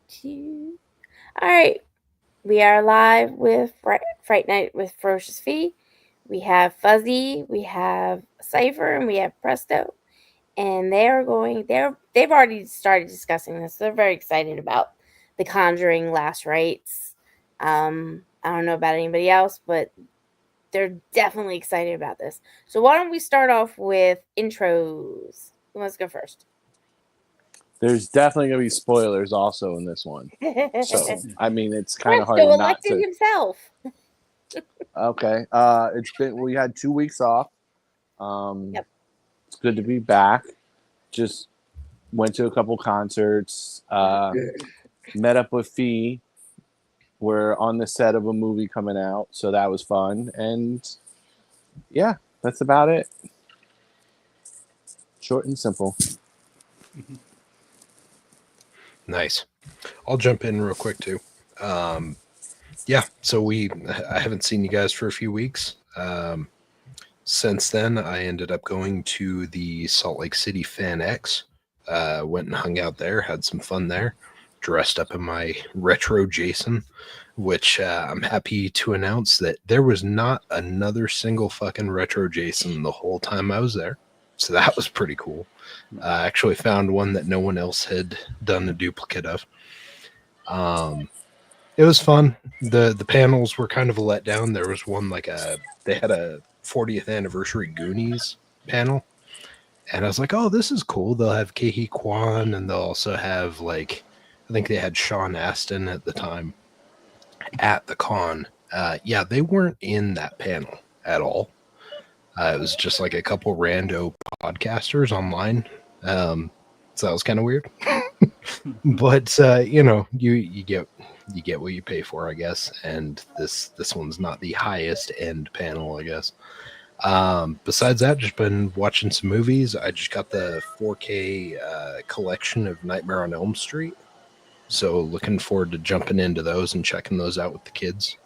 2. All right, we are live with Fright Night with Ferocious Fee. We have Fuzzy, we have Cipher, and we have Presto. And they've already started discussing this. They're very excited about the Conjuring Last Rites. I don't know about anybody else, but they're definitely excited about this. So why don't we start off with intros? Who wants to go first? There's definitely going to be spoilers also in this one. So, I mean, it's kind of hard Presto not elected to. himself. Okay. We had 2 weeks off. Yep. It's good to be back. Just went to a couple concerts. Met up with Fee. We're on the set of a movie coming out, so that was fun. And yeah, that's about it. Short and simple. Nice. I'll jump in real quick too. Yeah, so I haven't seen you guys for a few weeks. Since then, I ended up going to the Salt Lake City Fan X. Went and hung out there, had some fun there. Dressed up in my retro Jason, which I'm happy to announce that there was not another single fucking retro Jason the whole time I was there. So that was pretty cool. I actually found one that no one else had done a duplicate of. It was fun. The panels were kind of a letdown. There was one they had a 40th anniversary Goonies panel, and I was like, oh, this is cool. They'll have Ke Kwan, and they'll also have I think they had Sean Astin at the time at the con. Yeah, they weren't in that panel at all. It was just like a couple rando podcasters online. So that was kind of weird. But you get what you pay for, I guess. And this one's not the highest end panel, I guess. Besides that, just been watching some movies. I just got the 4K collection of Nightmare on Elm Street. So looking forward to jumping into those and checking those out with the kids.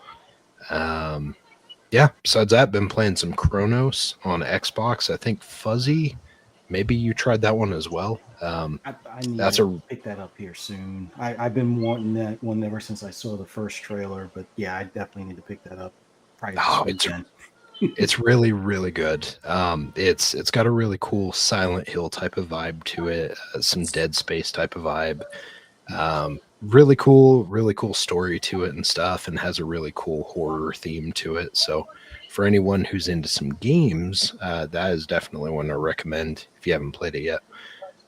Yeah, besides that, been playing some Chronos on Xbox. I think Fuzzy, maybe you tried that one as well. I need to pick that up here soon. I've been wanting that one ever since I saw the first trailer, but yeah, I definitely need to pick that up. It's really, really good. It's got a really cool Silent Hill type of vibe to it, some Dead Space type of vibe. Really cool story to it and stuff, and has a really cool horror theme to it. So for anyone who's into some games, that is definitely one I recommend if you haven't played it yet.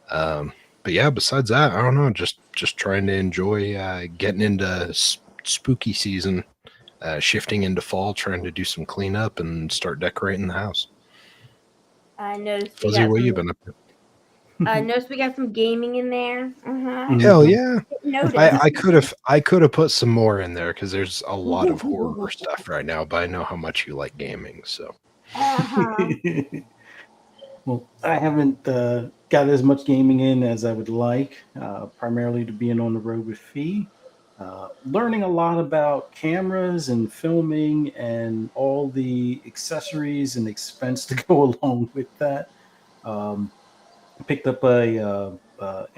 But yeah, besides that, I don't know, just trying to enjoy getting into spooky season, shifting into fall, trying to do some cleanup and start decorating the house. I noticed. Fuzzy, what you been up to? I noticed we got some gaming in there. Hell yeah! I could have put some more in there because there's a lot of horror stuff right now. But I know how much you like gaming, so. Well, I haven't got as much gaming in as I would like, primarily to being on the road with Fee. Learning a lot about cameras and filming and all the accessories and expense to go along with that. Picked up a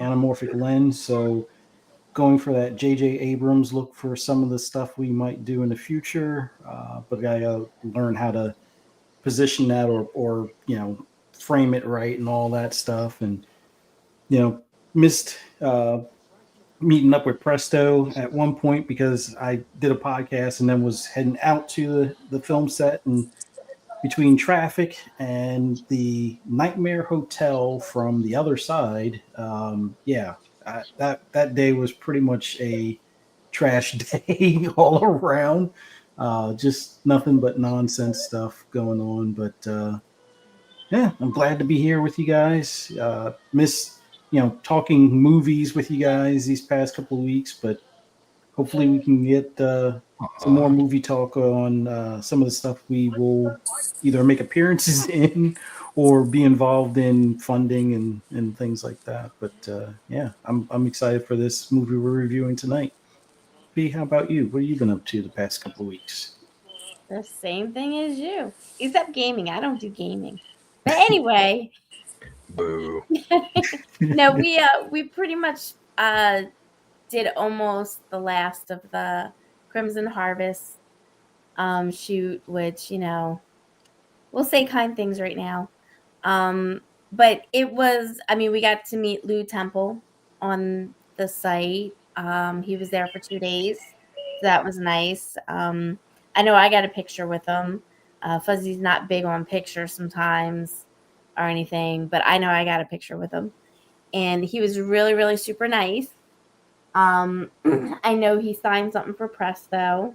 anamorphic lens, so going for that J.J. Abrams look for some of the stuff we might do in the future, but I gotta learn how to position that or frame it right and all that stuff. And missed meeting up with Presto at one point because I did a podcast and then was heading out to the film set, and between traffic and the Nightmare Hotel from the other side, that day was pretty much a trash day all around. Just nothing but nonsense stuff going on. But yeah, I'm glad to be here with you guys. Miss talking movies with you guys these past couple of weeks, but hopefully we can get some more movie talk on some of the stuff we will either make appearances in or be involved in funding and things like that. But yeah, I'm excited for this movie we're reviewing tonight. B, how about you? What have you been up to the past couple of weeks? The same thing as you, except gaming. I don't do gaming. But anyway, boo. No, we pretty much did almost the last of the Crimson Harvest shoot, which, we'll say kind things right now. But it was, I mean, we got to meet Lou Temple on the site. He was there for 2 days. So that was nice. I know I got a picture with him. Fuzzy's not big on pictures sometimes or anything, but I know I got a picture with him. And he was really, really super nice. I know he signed something for Presto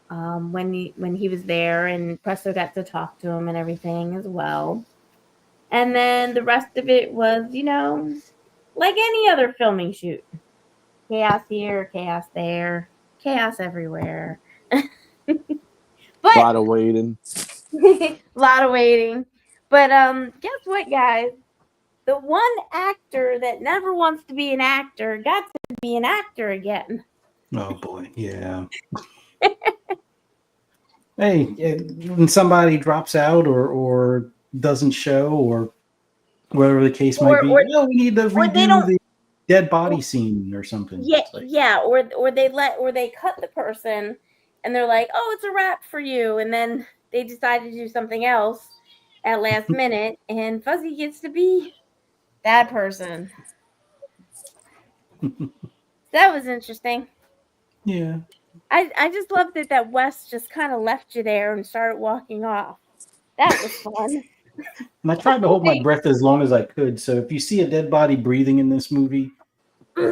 when he was there, and Presto got to talk to him and everything as well. And then the rest of it was, like any other filming shoot. Chaos here, chaos there, chaos everywhere. A But lot of waiting. a lot of waiting. But guess what, guys? The one actor that never wants to be an actor got to be an actor again. Oh boy, yeah. Hey, when somebody drops out or doesn't show or whatever the case might Or be, or we need to or they redo don't. the dead body scene or something. Yeah, It's like, yeah. Or they cut the person, and they're like, "Oh, it's a wrap for you," and then they decide to do something else at last minute, and Fuzzy gets to be that person. That was interesting. yeah. I just loved it that Wes just kind of left you there and started walking off. That was fun. And I tried to hold my breath as long as I could. So if you see a dead body breathing in this movie,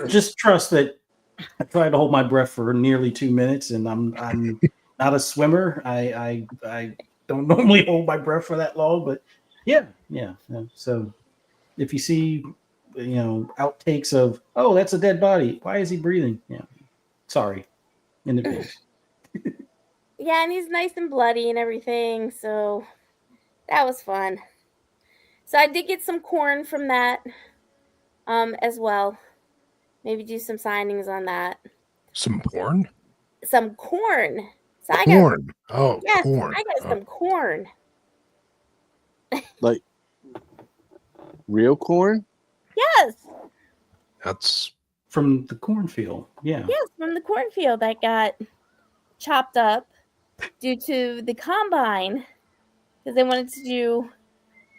just trust that I tried to hold my breath for nearly 2 minutes, and I'm not a swimmer. I don't normally hold my breath for that long, but yeah. So if you see, outtakes of, oh, that's a dead body. Why is he breathing? Yeah, sorry in advance. Yeah, and he's nice and bloody and everything, so that was fun. So I did get some corn from that as well. Maybe do some signings on that. Some porn? Some corn. So I got Corn. Oh, yes, corn. I got Oh, some corn. Like real corn? Yes. that's From the cornfield. Yeah. Yes, from the cornfield that got chopped up due to the combine because they wanted to do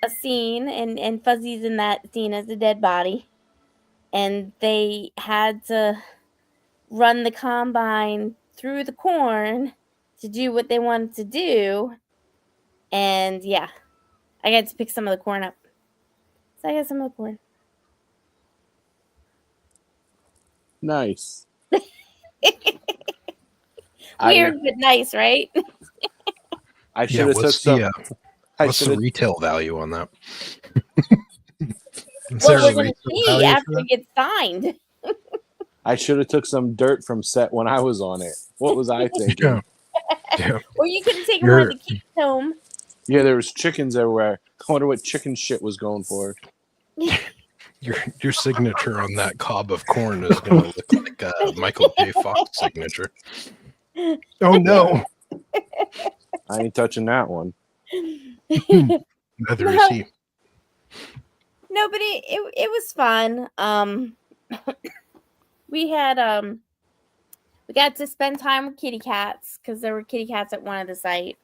a scene and Fuzzy's in that scene as a dead body. And they had to run the combine through the corn to do what they wanted to do. And yeah, I got to pick some of the corn up. So I got some of the corn. Nice. Weird but nice, right? I yeah. should have took What's some. the I what's should the have. retail value on that? Is Well, there we're a gonna retail see value for after that? it gets signed. I should have took some dirt from set when I was on it. What was I thinking? Yeah. Or you could take one of Your the kids home. Yeah, there was chickens everywhere. I wonder what chicken shit was going for. your signature on that cob of corn is going to look like Michael J. Fox signature. Oh no, I ain't touching that one. neither is he. No, but it was fun. We had we got to spend time with kitty cats because there were kitty cats at one of the site.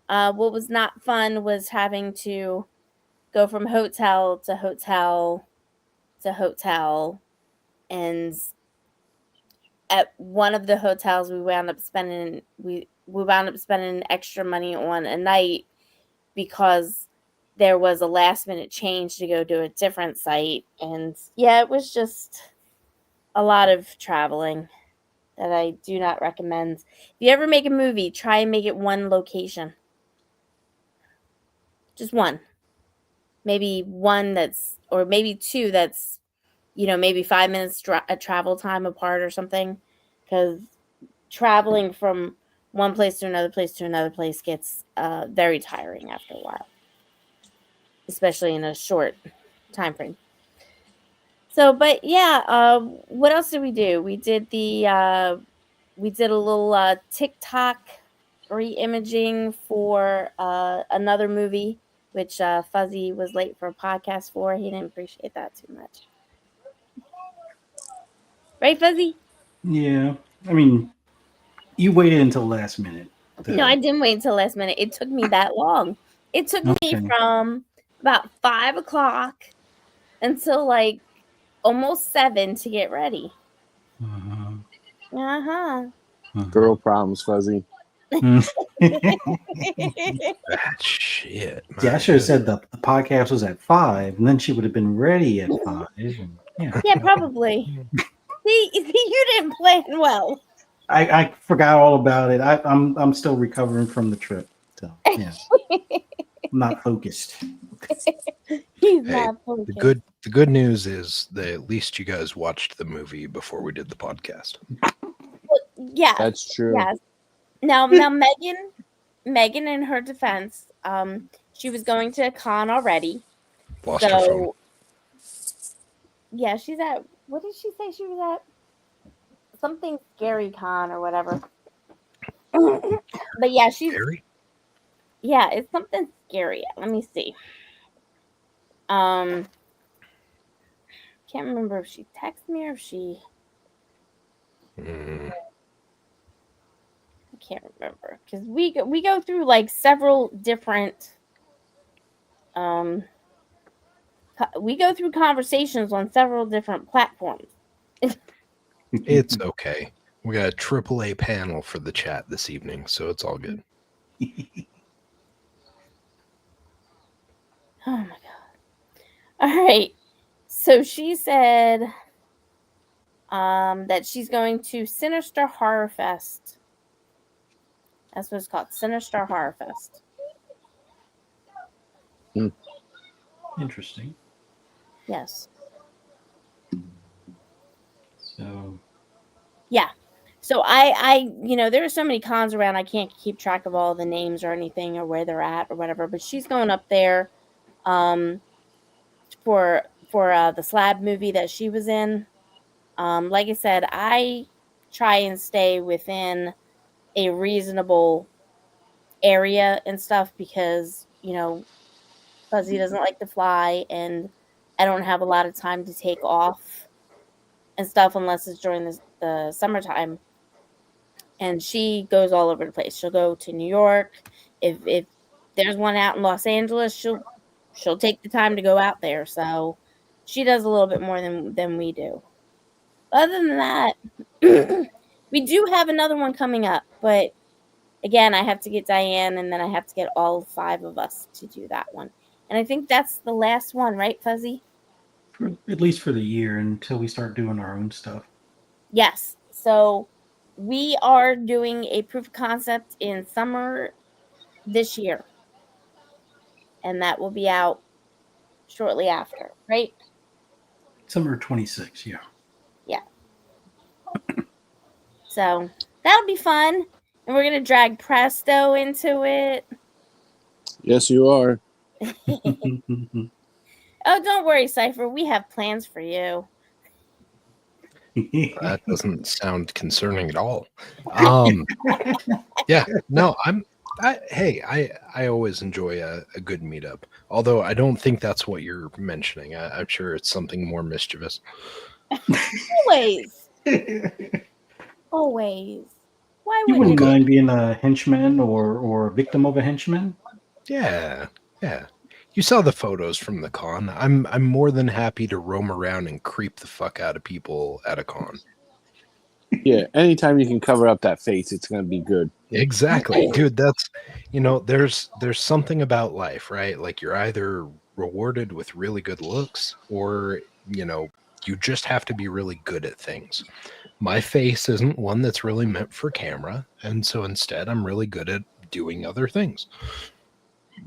What was not fun was having to go from hotel to hotel to hotel, and at one of the hotels we wound up spending extra money on a night because there was a last minute change to go to a different site. And yeah, it was just a lot of traveling that I do not recommend. If you ever make a movie, try and make it one location. Just one. Maybe one that's, or maybe two that's, maybe 5 minutes a travel time apart or something. Because traveling from one place to another place gets very tiring after a while, especially in a short time frame. So, but yeah, what else did we do? We did we did a little TikTok re-imaging for another movie, which Fuzzy was late for a podcast for. He didn't appreciate that too much. Right, Fuzzy? Yeah. I mean, you waited until last minute. No, I didn't wait until last minute. It took me that long. It took me Okay. from about 5 o'clock until like almost 7 to get ready. Uh-huh. Uh-huh. Girl problems, Fuzzy. Shit. Yeah, I should have said the podcast was at 5, and then she would have been ready at 5. And, yeah. Yeah, probably. See, you didn't plan well. I forgot all about it. I'm still recovering from the trip. So yeah. I'm not focused. He's Hey, not the focused. good news is that at least you guys watched the movie before we did the podcast. Yes. That's true. Yes. Now Megan in her defense, she was going to a con already. Lost her phone. Yeah, she's at, what did she say she was at? Something scary con or whatever. But yeah, Scary? yeah, it's something scary. Let me see. Can't remember if she texted me or if she, Mm. I can't remember because we go through like several different we go through conversations on several different platforms. It's okay. We got a AAA panel for the chat this evening, so it's all good. Oh my god. All right. So she said that she's going to Sinister Horror Fest. That's what it's called, Sinister Horror Fest. Interesting. Yes. So Yeah. So I there are so many cons around, I can't keep track of all the names or anything or where they're at or whatever. But she's going up there, um, for the Slab movie that she was in. Like I said, I try and stay within a reasonable area and stuff because Fuzzy doesn't like to fly, and I don't have a lot of time to take off and stuff unless it's during the summertime. And she goes all over the place. She'll go to New York. If there's one out in Los Angeles, she'll take the time to go out there. So she does a little bit more than we do. Other than that, we do have another one coming up, but again, I have to get Diane, and then I have to get all 5 of us to do that one. And I think that's the last one, right, Fuzzy? at least for the year until we start doing our own stuff. Yes. So we are doing a proof of concept in summer this year, and that will be out shortly after, right? Summer 26, yeah. Yeah. So that'll be fun, and we're gonna drag Presto into it. Yes, you are. Oh, don't worry, Cypher. We have plans for you. That doesn't sound concerning at all. Yeah, no, I always enjoy a good meetup. Although I don't think that's what you're mentioning. I'm sure it's something more mischievous. Always. Always. Why You wouldn't wouldn't it? mind being a henchman or a victim of a henchman? Yeah. You saw the photos from the con. I'm more than happy to roam around and creep the fuck out of people at a con. Yeah, anytime you can cover up that face, it's going to be good. Exactly, dude. That's there's something about life, right? Like you're either rewarded with really good looks, or you just have to be really good at things. My face isn't one that's really meant for camera, and so instead, I'm really good at doing other things.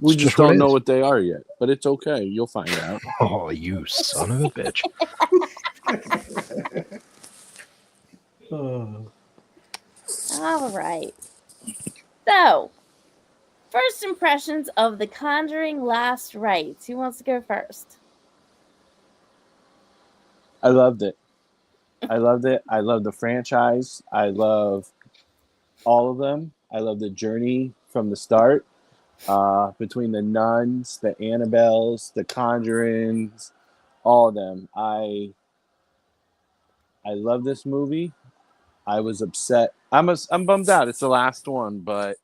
We It's just what don't it know is. what they are yet, but it's okay. You'll find out. Oh, you son of a bitch! Oh. All right. So, first impressions of The Conjuring Last Rites. Who wants to go first? I loved it. I loved it. I love the franchise. I love all of them. I love the journey from the start, between the nuns, the Annabelles, the Conjurings, all of them. I I love this movie. I was upset. I'm bummed out. It's the last one, but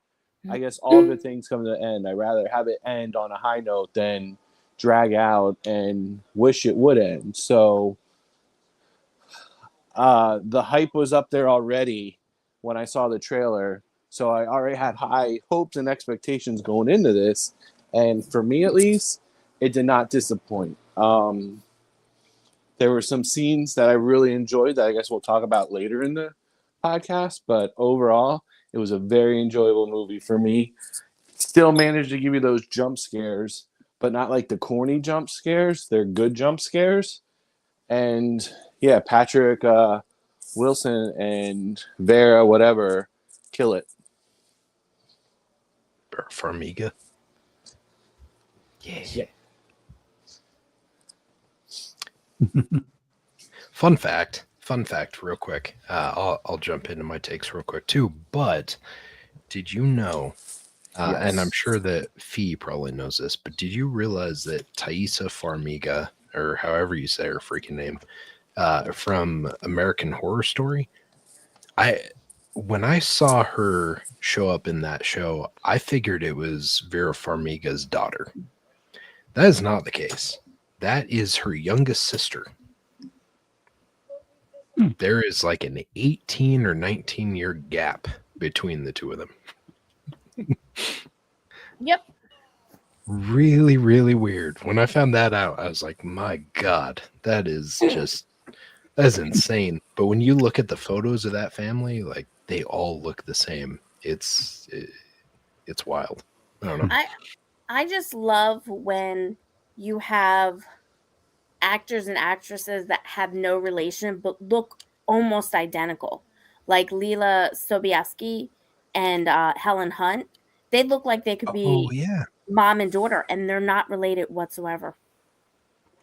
I guess all good things come to an end. I'd rather have it end on a high note than drag out and wish it would end. So the hype was up there already when I saw the trailer. So I already had high hopes and expectations going into this. And for me, at least, it did not disappoint. There were some scenes that I really enjoyed that I guess we'll talk about later in the podcast. But overall, it was a very enjoyable movie for me. Still managed to give you those jump scares, but not like the corny jump scares. They're good jump scares. And yeah, Patrick Wilson and Vera, whatever, kill it. Farmiga. Yeah. Fun fact, real quick. I'll jump into my takes real quick too. But did you know? Yes. And I'm sure that Fee probably knows this, but did you realize that Thaisa Farmiga, or however you say her freaking name, from American Horror Story, when I saw her show up in that show, I figured it was Vera Farmiga's daughter. That is not the case. That is her youngest sister. There is like an 18 or 19-year gap between the two of them. Yep. Really, really weird. When I found that out, I was like, my God, that's insane. But when you look at the photos of that family, like they all look the same. It's wild. I don't know. I just love when you have actors and actresses that have no relation but look almost identical, like Leela Sobieski and Helen Hunt. They look like they could Oh, be yeah. mom and daughter, and they're not related whatsoever.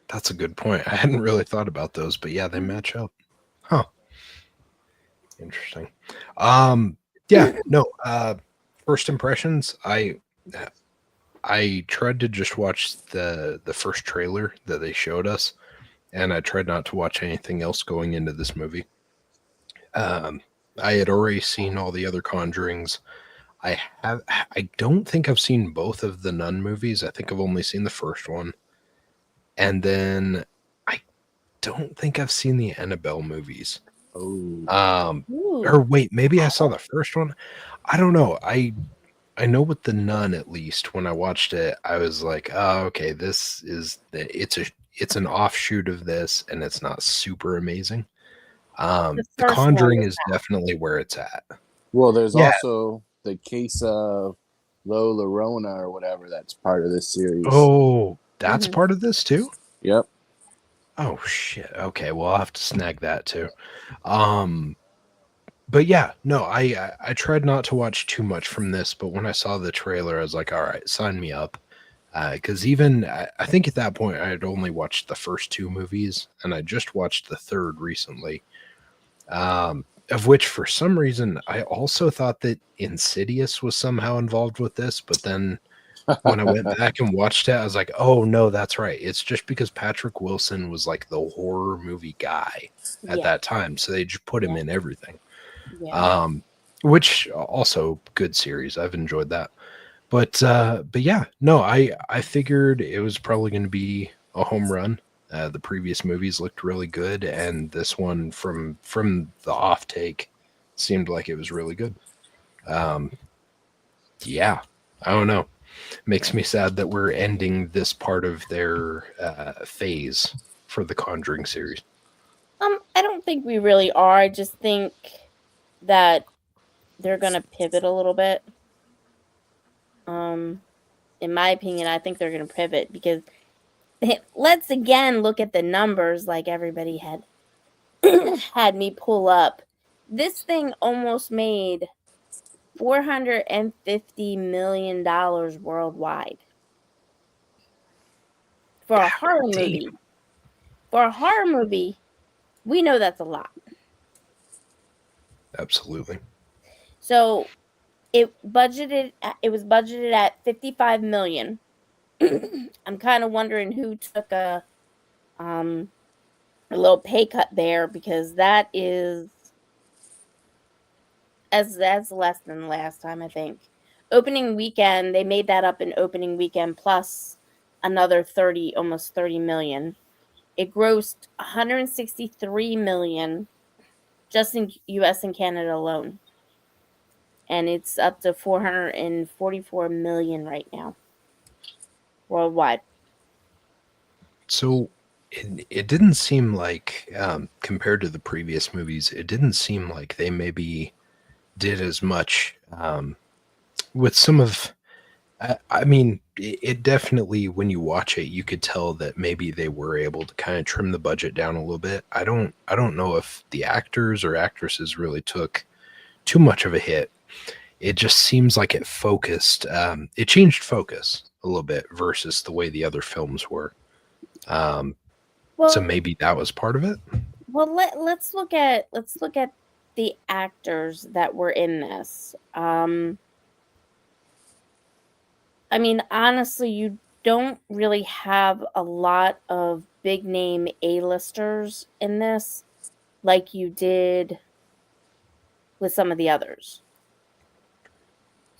That's a good point. I hadn't really thought about those, but yeah, they match up. Huh. Interesting. Yeah, no, first impressions, I tried to just watch the first trailer that they showed us, and I tried not to watch anything else going into this movie. I had already seen all the other Conjurings. I don't think I've seen both of the Nun movies. I think I've only seen the first one. And then I don't think I've seen the Annabelle movies. Oh. Or wait, maybe I saw the first one. I don't know. I know with the Nun, at least when I watched it, I was like, oh, okay, it's an offshoot of this, and it's not super amazing. The The first one Conjuring is is definitely where it's at. Well, there's Yeah. also the case of Lo Llorona or whatever that's part of this series. Oh, that's part of this too? Yep. Oh shit. Okay, well I'll have to snag that too. But yeah, no, I tried not to watch too much from this, but when I saw the trailer, I was like, all right, sign me up. Because even I think at that point I had only watched the first two movies, and I just watched the third recently. Of which, for some reason, I also thought that Insidious was somehow involved with this, but then when I went back and watched it, I was like, oh no, that's right. It's just because Patrick Wilson was like the horror movie guy at that time, so they just put him in everything. Yeah. Which also good series. I've enjoyed that. But yeah, no, I figured it was probably going to be a home run. The previous movies looked really good, and this one from the off take seemed like it was really good. Yeah, I don't know. Makes me sad that we're ending this part of their phase for the Conjuring series. I don't think we really are. I just think that they're gonna pivot a little bit. In my opinion, I think they're gonna pivot because let's again look at the numbers like everybody had had me pull up. This thing almost made $450 million worldwide for a horror movie. For a horror movie, we know that's a lot. Absolutely. So it was budgeted at 55 million. I'm kind of wondering who took a a little pay cut there because that is as less than the last time, I think. Opening weekend, they made that up in opening weekend plus another 30, almost 30 million. It grossed 163 million just in US and Canada alone. And it's up to 444 million right now worldwide. So it didn't seem like, compared to the previous movies, it didn't seem like they maybe did as much with some of. I mean, it definitely, when you watch it, you could tell that maybe they were able to kind of trim the budget down a little bit. I don't know if the actors or actresses really took too much of a hit. It just seems like it focused. It changed focus a little bit versus the way the other films were. So Well, maybe that was part of it. well, let's look at the actors that were in this. I mean, honestly, you don't really have a lot of big name A-listers in this like you did with some of the others.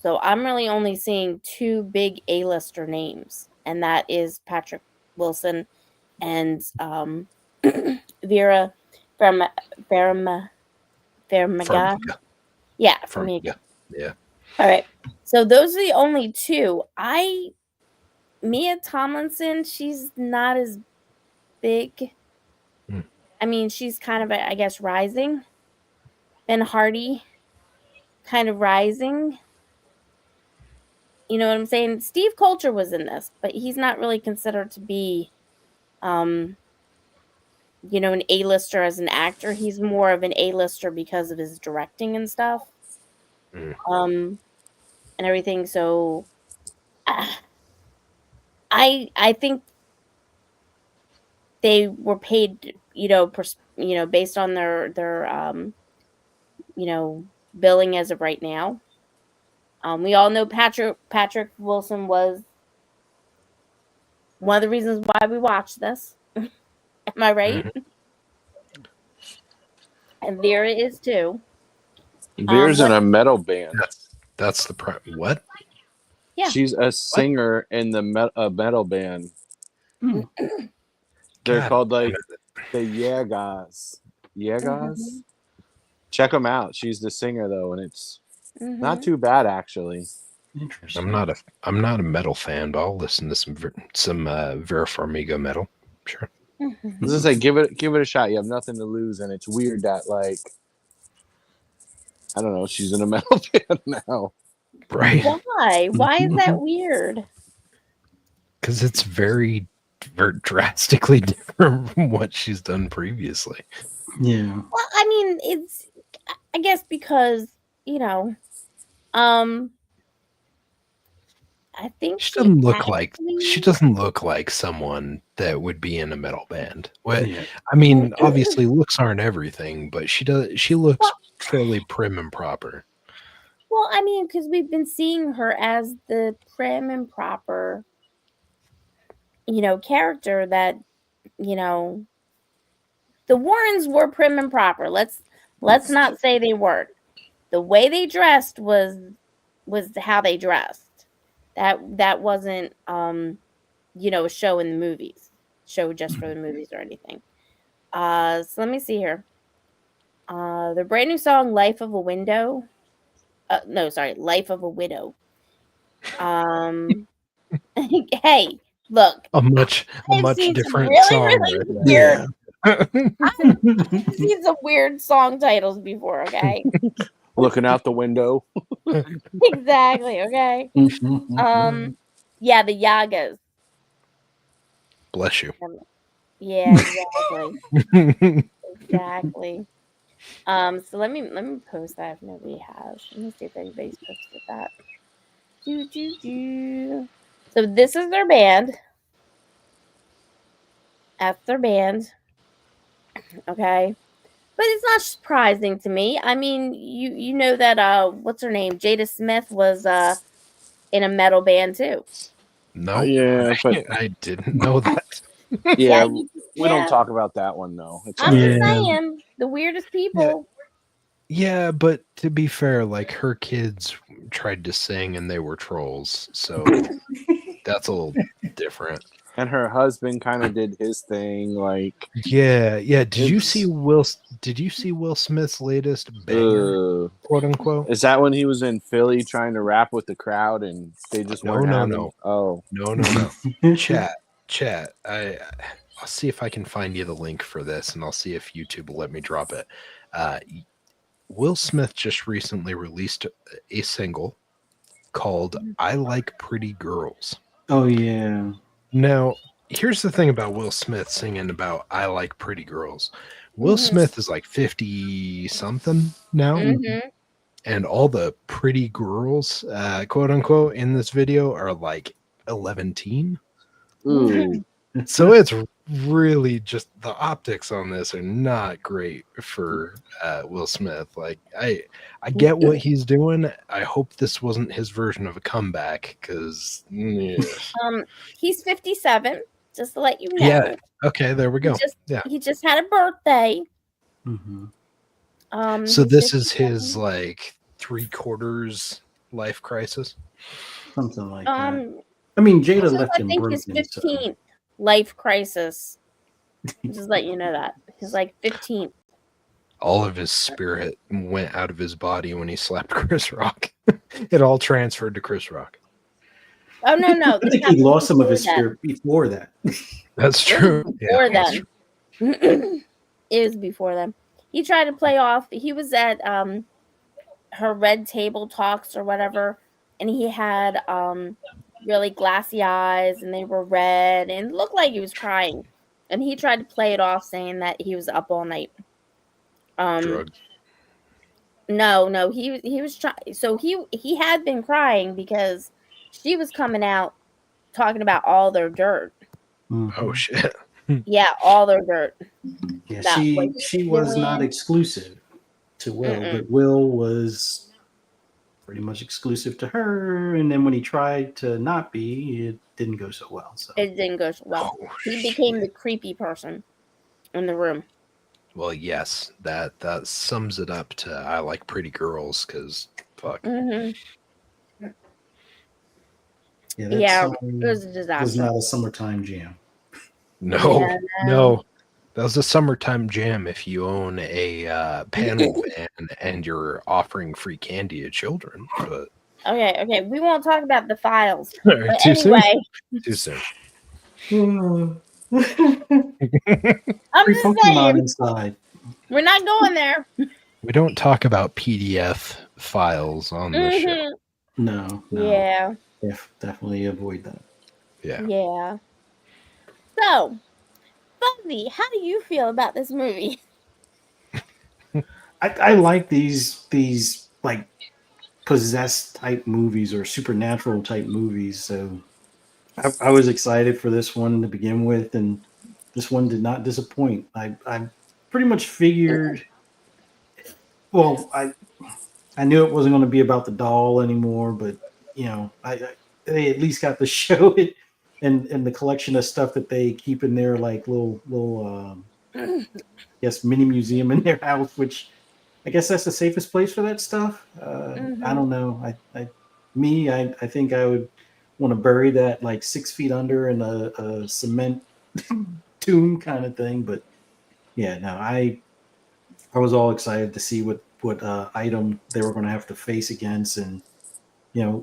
So I'm really only seeing two big A-lister names, and that is Patrick Wilson and Vera Farmiga. Farmiga. Yeah, Farmiga. Farmiga. Yeah. All right. So those are the only two. Mia Tomlinson, she's not as big. Hmm. I mean, she's kind of, I guess, rising. Ben Hardy, kind of rising. You know what I'm saying? Steve Coulter was in this, but he's not really considered to be, an A-lister as an actor. He's more of an A-lister because of his directing and stuff, Mm. and everything. So, I think they were paid, based on their billing as of right now. We all know Patrick Wilson was one of the reasons why we watched this. Am I right? Mhm. And Vera is too. Vera's in a metal band. That's the what? Yeah. She's a singer in the metal band. Hmm. They're God called damn like it. the Yagas. Yagas? Mhm. Check them out. She's the singer though, and it's not Mhm. too bad actually. Interesting. I'm not a metal fan, but I'll listen to some Vera Farmiga metal. Sure. I was Mhm. gonna say give it a shot. You have nothing to lose, and it's weird that like I don't know, she's in a metal band now. Right. Why? Why is that weird? Because it's very, very drastically different from what she's done previously. Yeah. Well, I mean, I guess because, um I think She she doesn't look like actually someone that would be in a metal band. What Yeah. I mean, obviously looks aren't everything, but she looks well, fairly prim and proper. well, I mean, because we've been seeing her as the prim and proper, character that, you know, the Warrens were prim and proper. Let's not say they weren't. The way they dressed was how they dressed. That wasn't a show in the movies. Show just for the movies or anything. So let me see here. The brand new song "Life of a Window." No, sorry, "Life of a Widow." Um, hey, look, A much I've seen some different really, song really right weird. Yeah. I've seen some weird song titles before. Okay, Looking out the window. there. exactly. Okay. Yeah, the Yagas. Bless you. Yeah, exactly. Exactly. So let me post that if nobody has. Let me see if anybody's posted that. Do. So this is their band. That's their band. Okay. But it's not surprising to me. I mean, you know that what's her name? Jada Smith was in a metal band too. No, Yeah, but I didn't know that. Yeah, you- we don't yeah. talk about that one though. It's I'm all just right. Yeah. saying, the weirdest Yeah. people. Yeah, but to be fair, like her kids tried to sing and they were trolls, so that's a little different. And her husband kind of did his thing. Like Yeah, yeah. Did you see it's Will Smith's latest banger, quote unquote? is that when he was in Philly trying to rap with the crowd and they just No, weren't no, having? no, Oh, no. Chat. I'll see if I can find you the link for this, and I'll see if YouTube will let me drop it. Will Smith just recently released a single called "I Like Pretty Girls." Oh yeah. Now, here's the thing about Will Smith singing about "I Like Pretty Girls." Will Mhm. Smith is like 50 something now, Mm-hmm. and all the pretty girls, quote unquote, in this video are like 11 teen. ooh, So it's really just the optics on this are not great for Will Smith. Like I get what he's doing. I hope this wasn't his version of a comeback because He's 57. Just to let you know. yeah. Okay, there we go. Yeah. He just had a birthday. Mhm. So He's this is his 57. like 3/4 life crisis. Something like that. Um, I mean, this Jada is, left I him think, his broken. So 15th life crisis. Just let you know that he's like 15th. All of his spirit went out of his body when he slapped Chris Rock. It all transferred to Chris Rock. Oh no, I this think he happened lost some of before his then. spirit before that. That's It true. was Yeah, before that's then. true. It was before then. He tried to play off. He was at her red table talks or whatever, and he had really glassy eyes, and they were red, and it looked like he was crying. And he tried to play it off, saying that he was up all night. Drugs. No, he was trying. So he had been crying because she was coming out talking about all their dirt. Oh shit. Yeah, all their dirt. Yeah, That what she he was was not doing. exclusive to Will, Mm-mm. but Will was pretty much exclusive to her. And then when he tried to not be, it didn't go so well. So It didn't go so well. Oh He became shit. the creepy person in the room. Well, yes, that sums it up to I like pretty girls because fuck. Mm-hmm. yeah, that Yeah, song it was a was disaster. not a summertime jam. No, Yeah, no. That was a summertime jam if you own a panel van and you're offering free candy to children. But Okay. We won't talk about the files. But too soon. anyway, Too soon. Free I'm just Pokemon saying, inside. we're not going there. We don't talk about PDF files on this show. Mm-hmm. No. Yeah. Definitely avoid that. Yeah. So, Fuzzy, how do you feel about this movie? I like these like possessed type movies or supernatural type movies. So I was excited for this one to begin with, and this one did not disappoint. I pretty much figured. Well, I knew it wasn't going to be about the doll anymore, but I they at least got to show it and the collection of stuff that they keep in their like little yes mini museum in their house, which I guess that's the safest place for that stuff. I Mm-hmm. don't know. I think I would want to bury that like 6 feet under in a cement tomb kind of thing. But yeah, no, I was all excited to see what item they were going to have to face against, and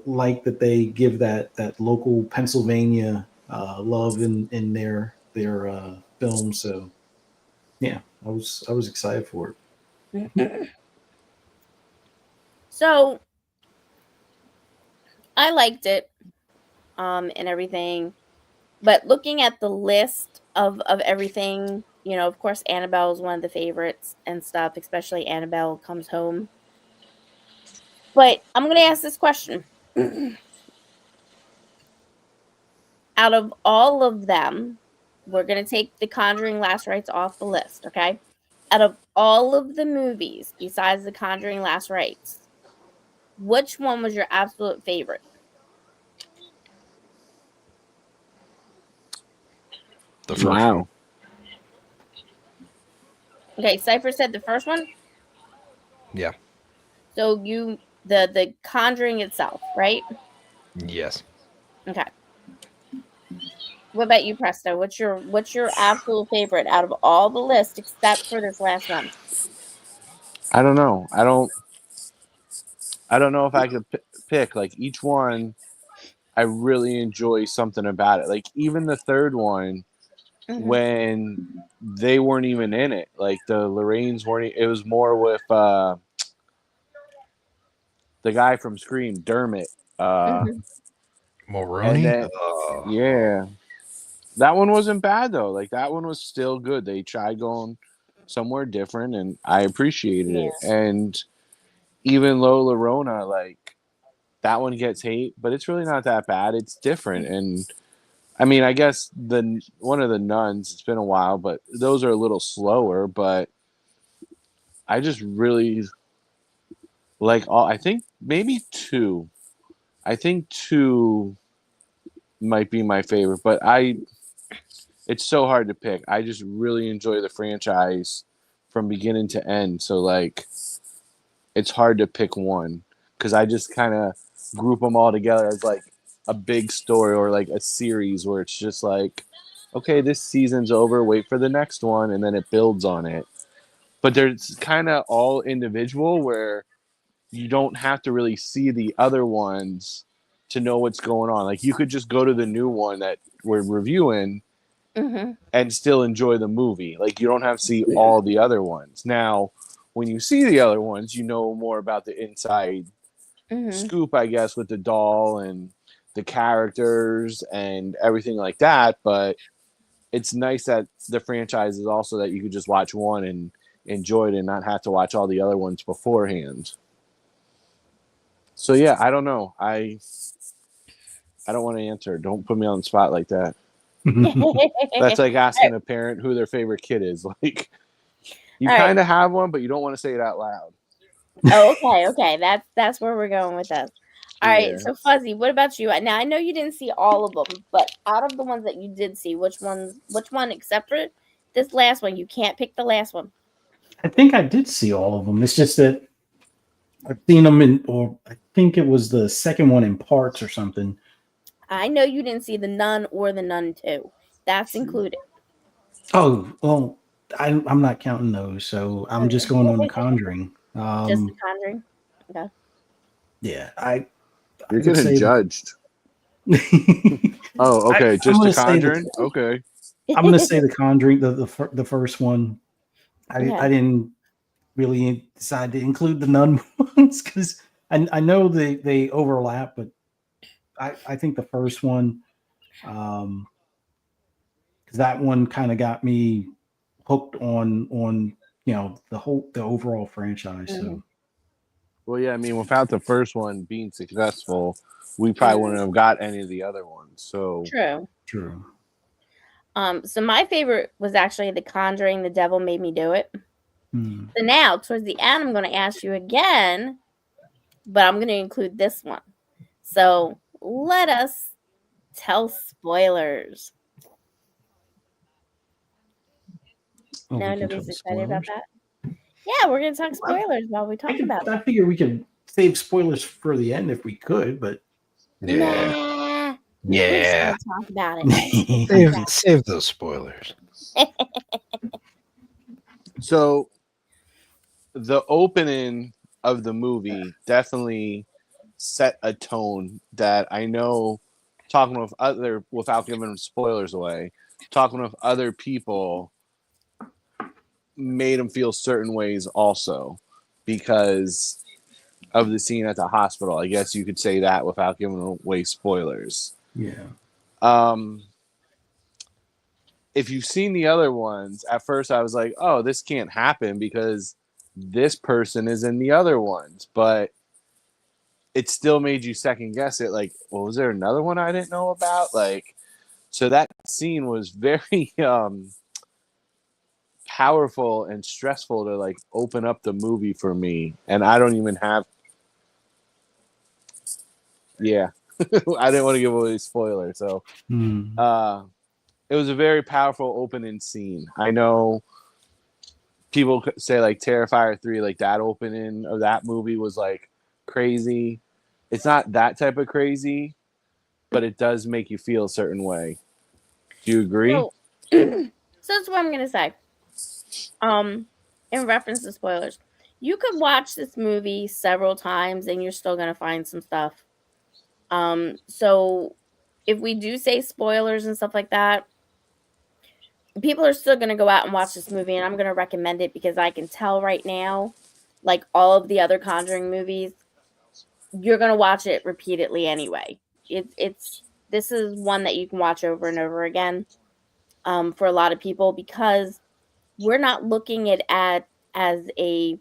like that they give that local Pennsylvania love in their film. So yeah, I was excited for it. So, I liked it, and everything. But looking at the list of everything, of course, Annabelle is one of the favorites and stuff, especially Annabelle Comes Home. But I'm going to ask this question. Out of all of them, we're going to take the Conjuring Last Rites off the list, okay? Out of all of the movies besides the Conjuring Last Rites, which one was your absolute favorite? The first Wow. one. Okay, Cypher said the first one. Yeah. So the Conjuring itself, right? Yes. Okay. What about you, Presto? What's your absolute favorite out of all the list except for this last one? I don't know. I don't know if I could pick. Like each one, I really enjoy something about it. Like even the third one, Mm-hmm. when they weren't even in it. Like the Lorraines weren't. It was more with the guy from Scream, Dermot. Mm-hmm. And Mulroney? then yeah, that one wasn't bad though. Like that one was still good. They tried going somewhere different, and I appreciated Yeah. it. And even Lola Rona, like that one gets hate, but it's really not that bad. It's different, and I mean, I guess the one of the nuns. It's been a while, but those are a little slower. But I just really like all. I think maybe two. I think two might be my favorite, but it's so hard to pick. I just really enjoy the franchise from beginning to end. So like it's hard to pick one because I just kind of group them all together as like a big story or like a series where it's just like, okay, this season's over, wait for the next one, and then it builds on it. But there's kind of all individual where you don't have to really see the other ones to know what's going on. Like you could just go to the new one that we're reviewing Mm-hmm. and still enjoy the movie. Like you don't have to see all the other ones. Now, when you see the other ones, you know more about the inside Mm-hmm. scoop, I guess, with the doll and the characters and everything like that. But it's nice that the franchise is also that you could just watch one and enjoy it and not have to watch all the other ones beforehand. So yeah, I don't know. I don't want to answer. Don't put me on the spot like that. That's like asking a parent who their favorite kid is. Like you All right. kind of have one, but you don't want to say it out loud. Oh, okay. That's where we're going with this. All right. Yeah. So Fuzzy, what about you? Now I know you didn't see all of them, but out of the ones that you did see, which one, except for this last one, you can't pick the last one. I think I did see all of them. It's just that I've seen them or I think it was the second one in parts or something. I know you didn't see the Nun or the Nun 2. That's included. Oh, well, I'm not counting those, so I'm just going on the Conjuring. Just the Conjuring. Okay. Yeah, I You're would getting say judged. the, Oh, okay. I'm Just going the to say Conjuring? Okay. I'm going to say the Conjuring, the first one. Okay. I didn't really decide to include the nun ones because I know they overlap, but I think the first one, because that one kind of got me hooked on the overall franchise. Mhm. So Well, yeah, I mean, without the first one being successful, we probably Mhm. wouldn't have got any of the other ones. So, True. true. So my favorite was actually The Conjuring, The Devil Made Me Do It. Hmm. So now, towards the end, I'm going to ask you again, but I'm going to include this one. So let us tell spoilers. Oh, No, we can talk nobody's excited about spoilers. that. Yeah, we're going to talk spoilers while we talk about it. I figure we could save spoilers for the end if we could, but Yeah. Nah, we're just Yeah. going to talk about it. Save those spoilers. so the opening of the movie definitely set a tone that I know talking with other without giving spoilers away, talking with other people made them feel certain ways also because of the scene at the hospital. I guess you could say that without giving away spoilers. yeah. Um, if you've seen the other ones, at first I was like, oh, this can't happen because this person is in the other ones. But it still made you second guess it. Like, well, was there another one I didn't know about? Like, so that scene was very powerful and stressful to like open up the movie for me. And I don't even have, yeah, I didn't want to give away a spoiler. So, Hmm. uh, it was a very powerful opening scene. I know people say like Terrifier 3, like that opening of that movie was like crazy. It's not that type of crazy, but it does make you feel a certain way. Do you agree? So, so that's what I'm gonna say. In reference to spoilers, you could watch this movie several times and you're still gonna find some stuff. So if we do say spoilers and stuff like that, people are still gonna go out and watch this movie, and I'm gonna recommend it because I can tell right now, like all of the other Conjuring movies, you're gonna watch it repeatedly anyway. It's this is one that you can watch over and over again. For a lot of people because we're not looking at as a,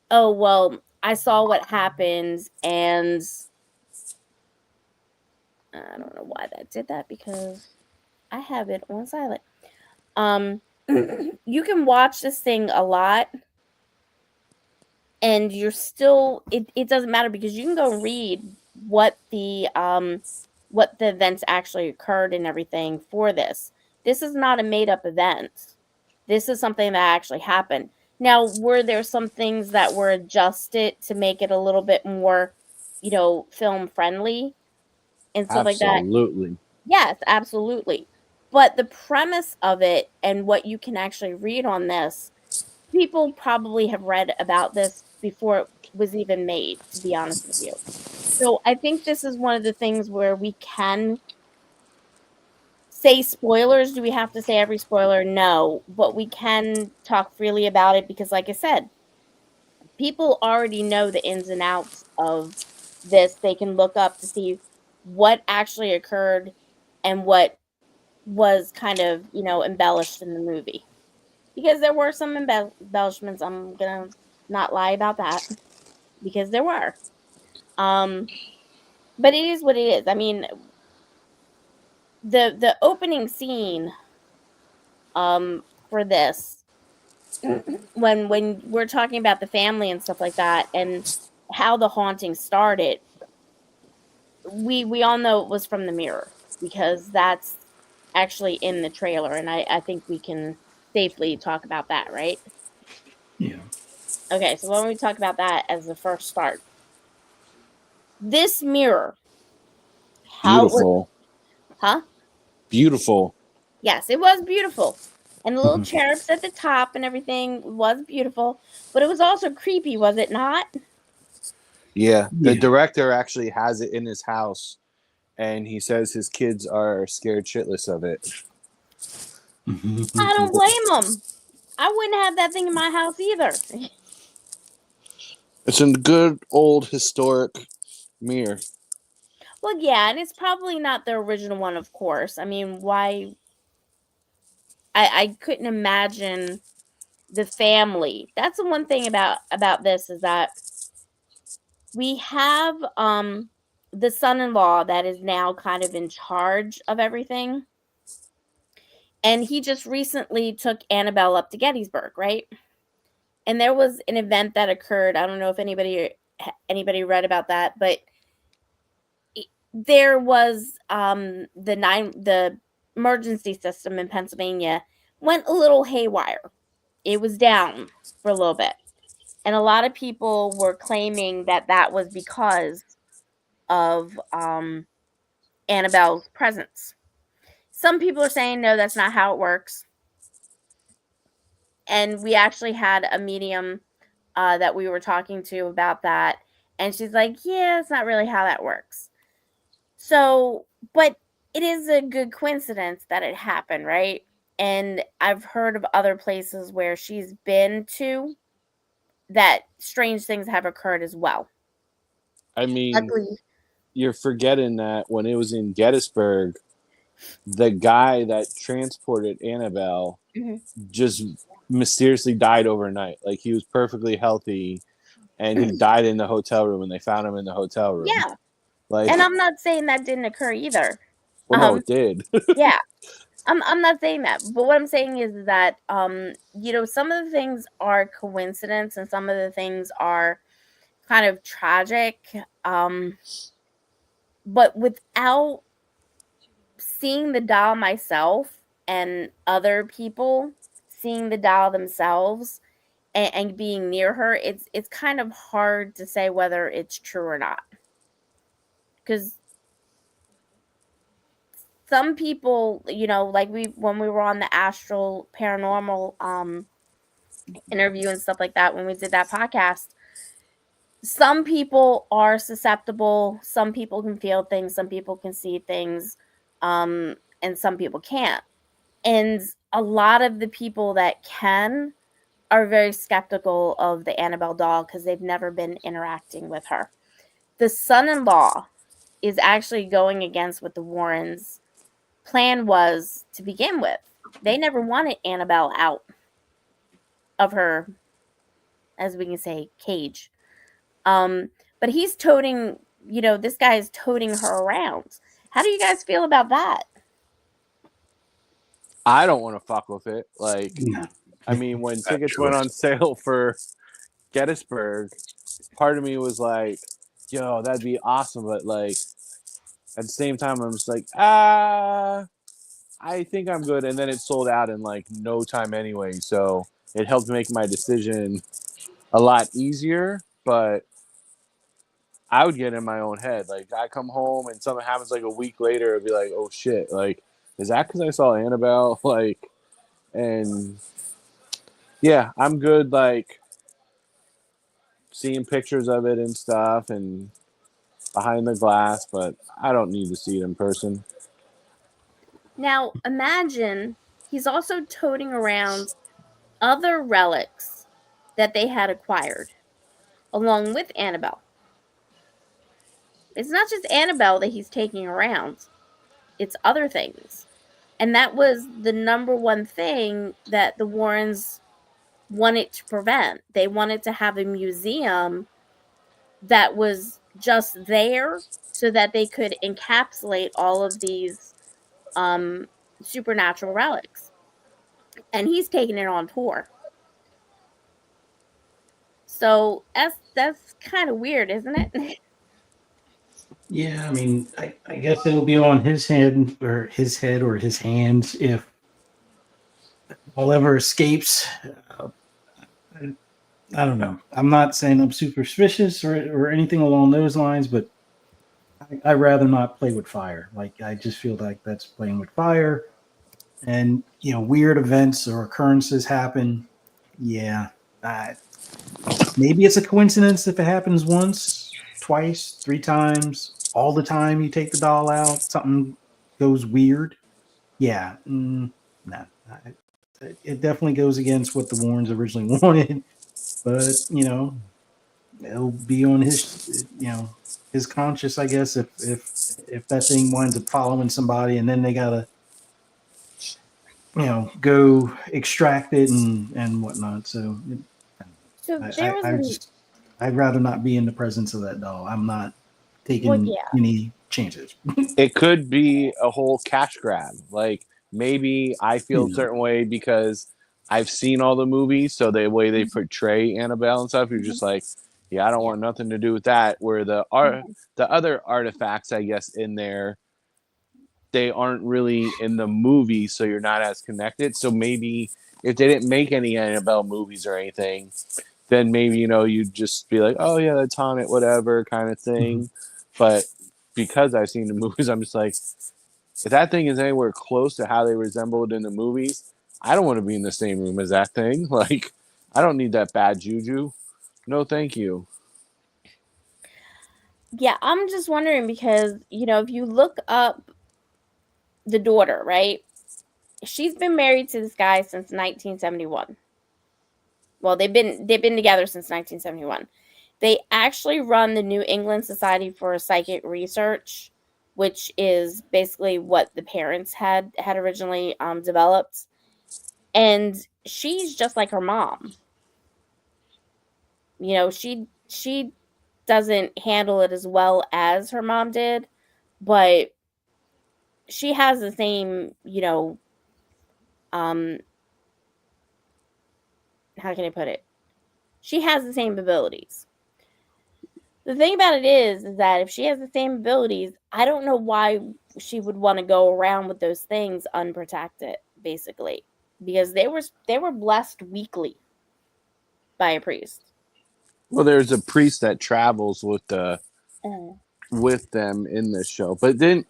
oh well, I saw what happened and I don't know why that did that because I have it on silent. Um you can watch this thing a lot and you're still it doesn't matter because you can go read what the events actually occurred and everything for this. This is not a made up event. This is something that actually happened. Now, were there some things that were adjusted to make it a little bit more, film friendly and stuff like that? Absolutely. Yes, absolutely. But the premise of it and what you can actually read on this, people probably have read about this before it was even made, to be honest with you. So I think this is one of the things where we can say spoilers. Do we have to say every spoiler? No, but we can talk freely about it because, like I said, people already know the ins and outs of this. They can look up to see what actually occurred and what was kind of, embellished in the movie. Because there were some embellishments. I'm gonna not lie about that because there were. Um, but it is what it is. I mean, the opening scene for this when we're talking about the family and stuff like that and how the haunting started, we all know it was from the mirror because that's actually in the trailer, and I think we can safely talk about that, right? Yeah. Okay, so why don't we talk about that as the first start? This mirror, how it was, Beautiful. huh? Beautiful. Yes, it was beautiful. And the little Mhm. cherubs at the top and everything was beautiful, but it was also creepy, was it not? Yeah. The Yeah. director actually has it in his house, and he says his kids are scared shitless of it. I don't blame them. I wouldn't have that thing in my house either. It's a good old historic mirror. Well, yeah, and it's probably not the original one, of course. I mean, why? I couldn't imagine the family. That's the one thing about this is that we have the son-in-law that is now kind of in charge of everything, and he just recently took Annabelle up to Gettysburg, right? And there was an event that occurred. I don't know if anybody read about that, but there was the emergency system in Pennsylvania went a little haywire. It was down for a little bit, and a lot of people were claiming that that was because of Annabelle's presence. Some people are saying no, that's not how it works. And we actually had a medium that we were talking to about that, and she's like, "Yeah, it's not really how that works." So, but it is a good coincidence that it happened, right? And I've heard of other places where she's been to that strange things have occurred as well. I mean, Luckily, you're forgetting that when it was in Gettysburg, the guy that transported Annabelle mhm. just mysteriously died overnight. Like he was perfectly healthy and he died in the hotel room and they found him in the hotel room. Yeah, Like, and I'm not saying that didn't occur either. well, no, it did. Yeah, I'm not saying that, but what I'm saying is that some of the things are coincidence and some of the things are kind of tragic. Um, but without seeing the doll myself, and other people seeing the doll themselves and being near her, it's kind of hard to say whether it's true or not. Because some people, like when we were on the astral paranormal interview and stuff like that, when we did that podcast, some people are susceptible, some people can feel things, some people can see things, and some people can't. And a lot of the people that can are very skeptical of the Annabelle doll because they've never been interacting with her. The son-in-law is actually going against what the Warrens' plan was to begin with. They never wanted Annabelle out of her, as we can say, cage. Um, but he's toting, this guy is toting her around. How do you guys feel about that? I don't want to fuck with it. Like, No. I mean, when Bad tickets went on choice. sale for Gettysburg, part of me was like, yo, that'd be awesome. But like, at the same time, I'm just like, I think I'm good. And then it sold out in like no time anyway. So it helped make my decision a lot easier. But I would get in my own head. Like, I come home and something happens like a week later, it'd be like, oh shit. Like, is that because I saw Annabelle? Like, and yeah, I'm good. Like, seeing pictures of it and stuff and behind the glass, but I don't need to see it in person. Now, imagine he's also toting around other relics that they had acquired along with Annabelle. It's not just Annabelle that he's taking around, it's other things. And that was the number one thing that the Warrens wanted to prevent. They wanted to have a museum that was just there so that they could encapsulate all of these um, supernatural relics. And he's taking it on tour. So that's kind of weird, isn't it? Yeah, I mean, I guess it'll be on his head or his hands if all ever escapes. Uh, I, I don't know. I'm not saying I'm superstitious or anything along those lines, but I rather not play with fire. Like, I just feel like that's playing with fire. And, weird events or occurrences happen. Yeah. Uh, Maybe it's a coincidence if it happens once, twice, three times, all the time you take the doll out, something goes weird. Yeah. No. It definitely goes against what the Warrens originally wanted. But, it'll be on his conscience, I guess, if that thing winds up following somebody and then they gotta, go extract it and whatnot. So So there was I an just I'd rather not be in the presence of that doll. I'm not well, taking yeah. any chances. It could be a whole cash grab. Like, maybe I feel a You certain way because I've seen all the movies, so the way they Mhm, portray Annabelle and stuff, you're mhm, just like, yeah, I don't yeah. want nothing to do with that. Where Mhm, the other artifacts, I guess, in there, they aren't really in the movie, so you're not as connected. So maybe if they didn't make any Annabelle movies or anything, then maybe you'd just be like, oh yeah, that's haunted, whatever kind of Mhm. thing. But because I've seen the movies, I'm just like, if that thing is anywhere close to how they resembled in the movies, I don't want to be in the same room as that thing. Like, I don't need that bad juju. No, thank you. Yeah, I'm just wondering because, if you look up the daughter, right? She's been married to this guy since 1971. Well, they've been together since 1971. They actually run the New England Society for Psychic Research, which is basically what the parents had originally developed. And she's just like her mom. She doesn't handle it as well as her mom did, but she has the same, um how can I put it? She has the same abilities. The thing about it is that if she has the same abilities, I don't know why she would want to go around with those things unprotected. basically, because they were blessed weekly by a priest. Well, there's a priest that travels Oh. with them in this show. But then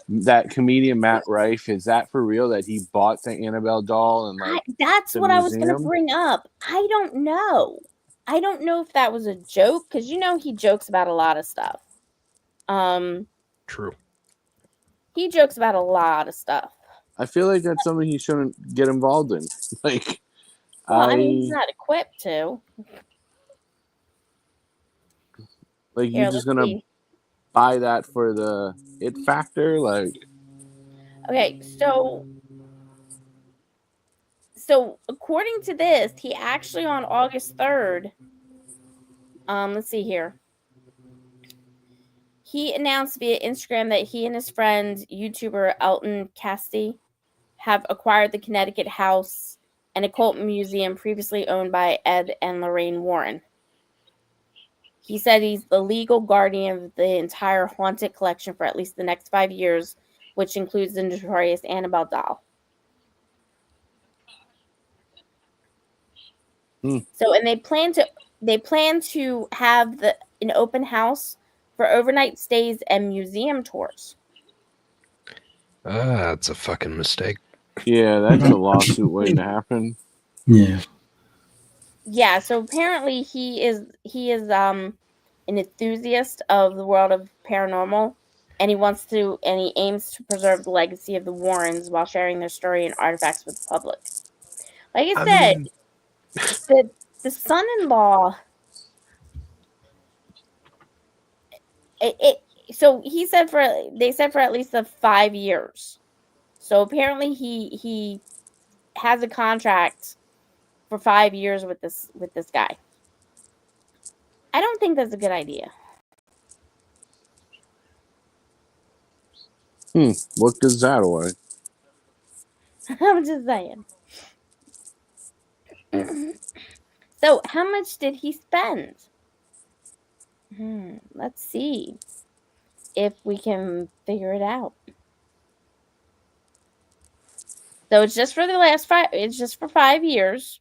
that comedian Matt Rife, is that for real that he bought the Annabelle doll and like That's the what I was going to museum? bring up. I don't know. I don't know if that was a joke, because he jokes about a lot of stuff. True. He jokes about a lot of stuff. I feel like that's something he shouldn't get involved in. Like, Well, I mean, he's I not equipped to. like you're Here, just let's gonna see. buy that for the it factor, like. Okay, so according to this, he actually on August 3rd, let's see here. He announced via Instagram that he and his friend, YouTuber Elton Casty, have acquired the Connecticut house, an occult museum previously owned by Ed and Lorraine Warren. He said he's the legal guardian of the entire haunted collection for at least the next 5 years, which includes the notorious Annabelle doll. So, and they plan to have an open house for overnight stays and museum tours. It's a fucking mistake. Yeah, that's a lawsuit waiting to happen. Yeah. Yeah, so apparently he is an enthusiast of the world of paranormal, and he aims to preserve the legacy of the Warrens while sharing their story and artifacts with the public. Like I said, mean, the son-in-law, so they said for at least 5 years. So apparently he has a contract for 5 years with this guy. I don't think that's a good idea. What gives that away? I'm just saying. So, how much did he spend? Let's see if we can figure it out. So it's just for the last 5. It's just for 5 years,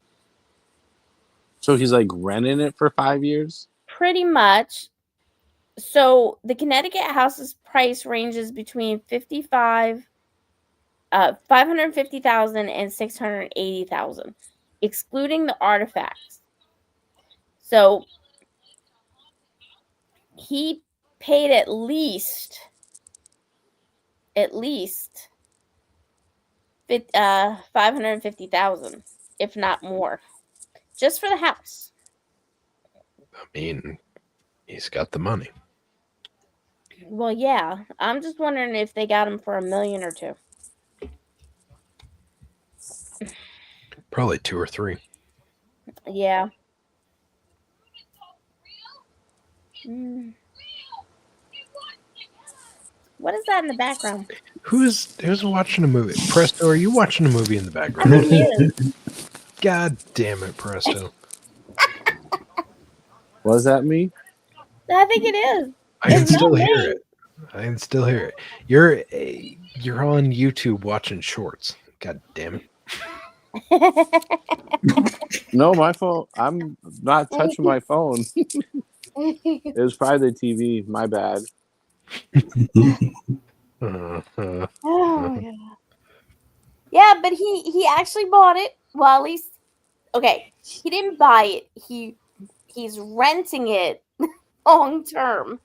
So he's like renting it for 5 years? pretty much. So the Connecticut house's price ranges between 550,000 and 680,000, excluding the artifacts. So he paid at least 550,000, if not more, just for the house. I mean, he's got the money. Well, yeah. I'm just wondering if they got him for $1 million or $2 million. Probably 2 or 3. Yeah. What is that in the background? Who's watching a movie? Presto, are you watching a movie in the I background? think he is. God damn it, Presto. What does that mean? I think it is. I can It's not still hear me. it. I can still hear it. You're on YouTube watching shorts. God damn it. No, my phone. I'm not touching my phone. It was probably the TV. My bad. Oh my god. Yeah, but he actually bought it. Well, at least okay. He didn't buy it. He's renting it long term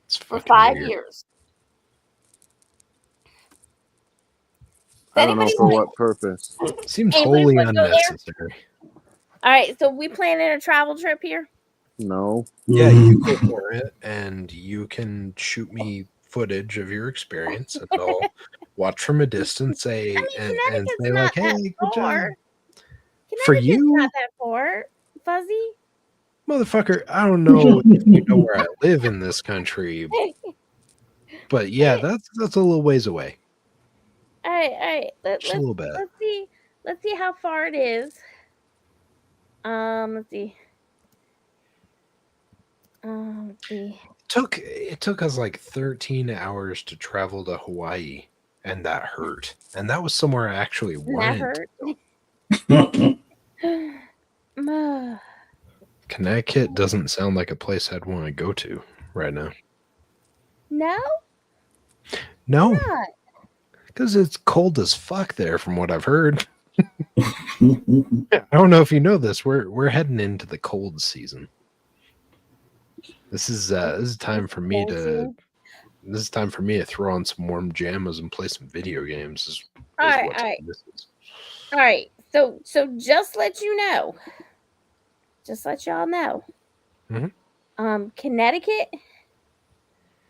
It's for fucking 5 weird. years. I don't know Anybody for want- what purpose. Seems Anybody wholly wanna go there? unnecessary. All right, so we planning a travel trip here. No. Yeah, you go for it, and you can shoot me footage of your experience, and I'll watch from a distance, and Connecticut's say not like, that "Hey, good job." far. For Connecticut's you, not that far, Fuzzy. motherfucker, I don't know if you know where I live in this country, but yeah, that's a little ways away. All right. Just a little bit. Let's see how far it is. Let's see. Let's see. It took us like 13 hours to travel to Hawaii. and that hurt. And that was somewhere I actually That went. hurt. Ah, Connecticut doesn't sound like a place I'd want to go to right now. no, No, not. because it's cold as fuck there, from what I've heard. I don't know if you know this. We're heading into the cold season. This is time for me Cold to. season. This is time for me to throw on some warm jammas and play some video games. Is All right, what all right, time this is. all right. So just let you know. Just let y'all know. Mhm. Connecticut.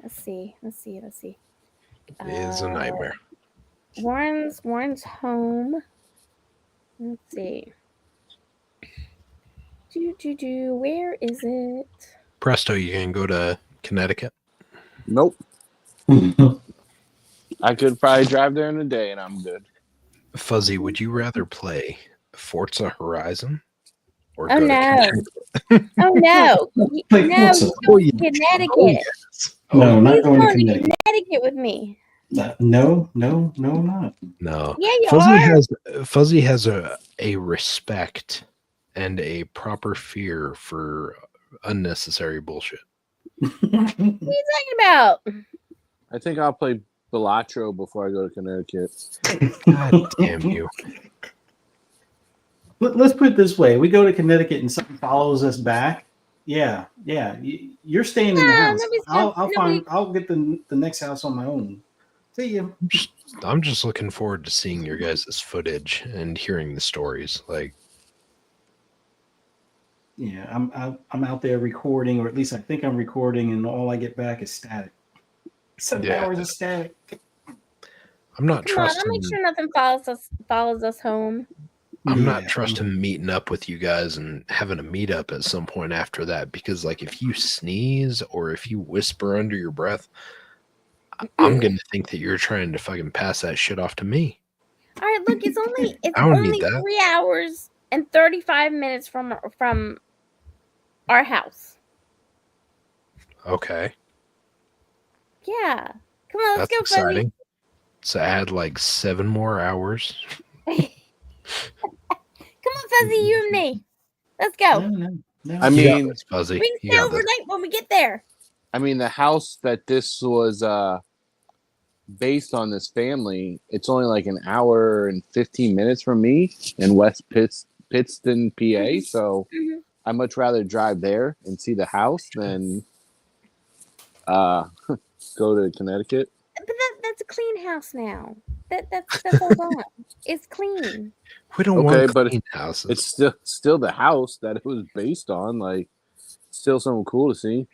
Let's see. Is a nightmare. Warren's home. Let's see. Where is it? Presto, you can go to Connecticut. Nope. I could probably drive there in a day and I'm good. Fuzzy, would you rather play Forza Horizon or Oh go to no! Connecticut? Oh no! Play No, Forza. he's going to Connecticut. Oh, yes. No, Oh, not He's going to going to Connecticut. Connecticut with me. No, I'm not. no. Yeah, you are. Fuzzy has a respect and a proper fear for unnecessary bullshit. What are you talking about? I think I'll play Balatro before I go to Connecticut. God damn you. Let's put it this way: we go to Connecticut and something follows us back. Yeah. You're staying in the No, house. nobody. I'll get the next house on my own. See you. I'm just looking forward to seeing your guys' footage and hearing the stories. Like, Yeah, I'm out there recording, or at least I think I'm recording, and all I get back is static. 7 hours of static. I'm not Come on, I'll trusting. make sure nothing follows us home. I'm not trusting meeting up with you guys and having a meetup at some point after that, because like if you sneeze or if you whisper under your breath, I'm gonna think that you're trying to fucking pass that shit off to me. All right, look, it's I don't only need that. 3 hours and 35 minutes from our house. Okay, Yeah, come on, let's that's go, exciting. So add like 7 more hours. Fuzzy. Come on, Fuzzy, you and me. Let's go. No. I You got mean, this, Fuzzy. We can You stay got this. overnight when we get there. the house that this was based on, this family, it's only like an hour and 15 minutes from me in West Pittston, PA. Mhm. So Mhm. I'd much rather drive there and see the house than go to Connecticut. But that's a clean house now. That's all gone. It's clean. We don't Okay, want but clean houses. It's still the house that it was based on. Like, still something cool to see.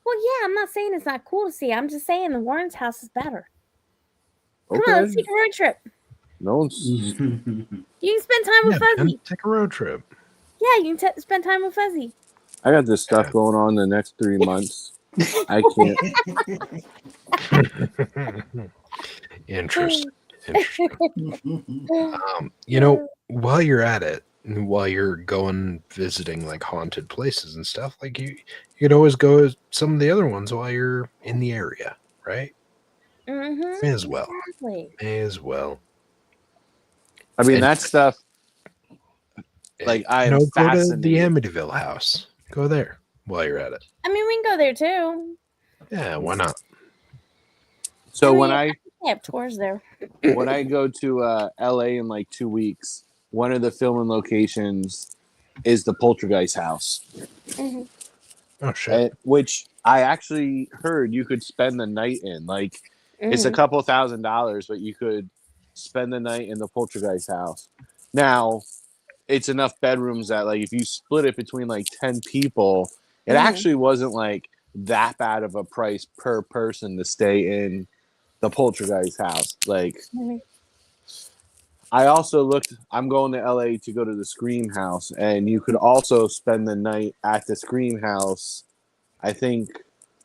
Well, yeah, I'm not saying it's not cool to see. I'm just saying the Warren's house is better. Come Okay, on, let's take a road trip. no one's. You can spend time with man, Fuzzy. take a road trip. Yeah, you can spend time with Fuzzy. I got this stuff going on the next 3 months. I can't. Interesting. You know, while you're at it, and while you're going visiting like haunted places and stuff, like you could always go to some of the other ones while you're in the area, right? Mm-hmm. May as well. Exactly. May as well. I mean, And- that stuff. Like, I am go to the fascinated. Amityville house. Go there while you're at it. I mean, we can go there too. Yeah, why not? So when I have tours there. when I go to LA in like 2 weeks, one of the filming locations is the Poltergeist house, Mm-hmm. Oh shit. which I actually heard you could spend the night in. Like, it's a couple $1,000s, but you could spend the night in the Poltergeist house. Now, it's enough bedrooms that, like, if you split it between like 10 people, it actually wasn't like that bad of a price per person to stay in the Poltergeist house. Like, I also looked, I'm going to LA to go to the Scream house, and you could also spend the night at the Scream house. I think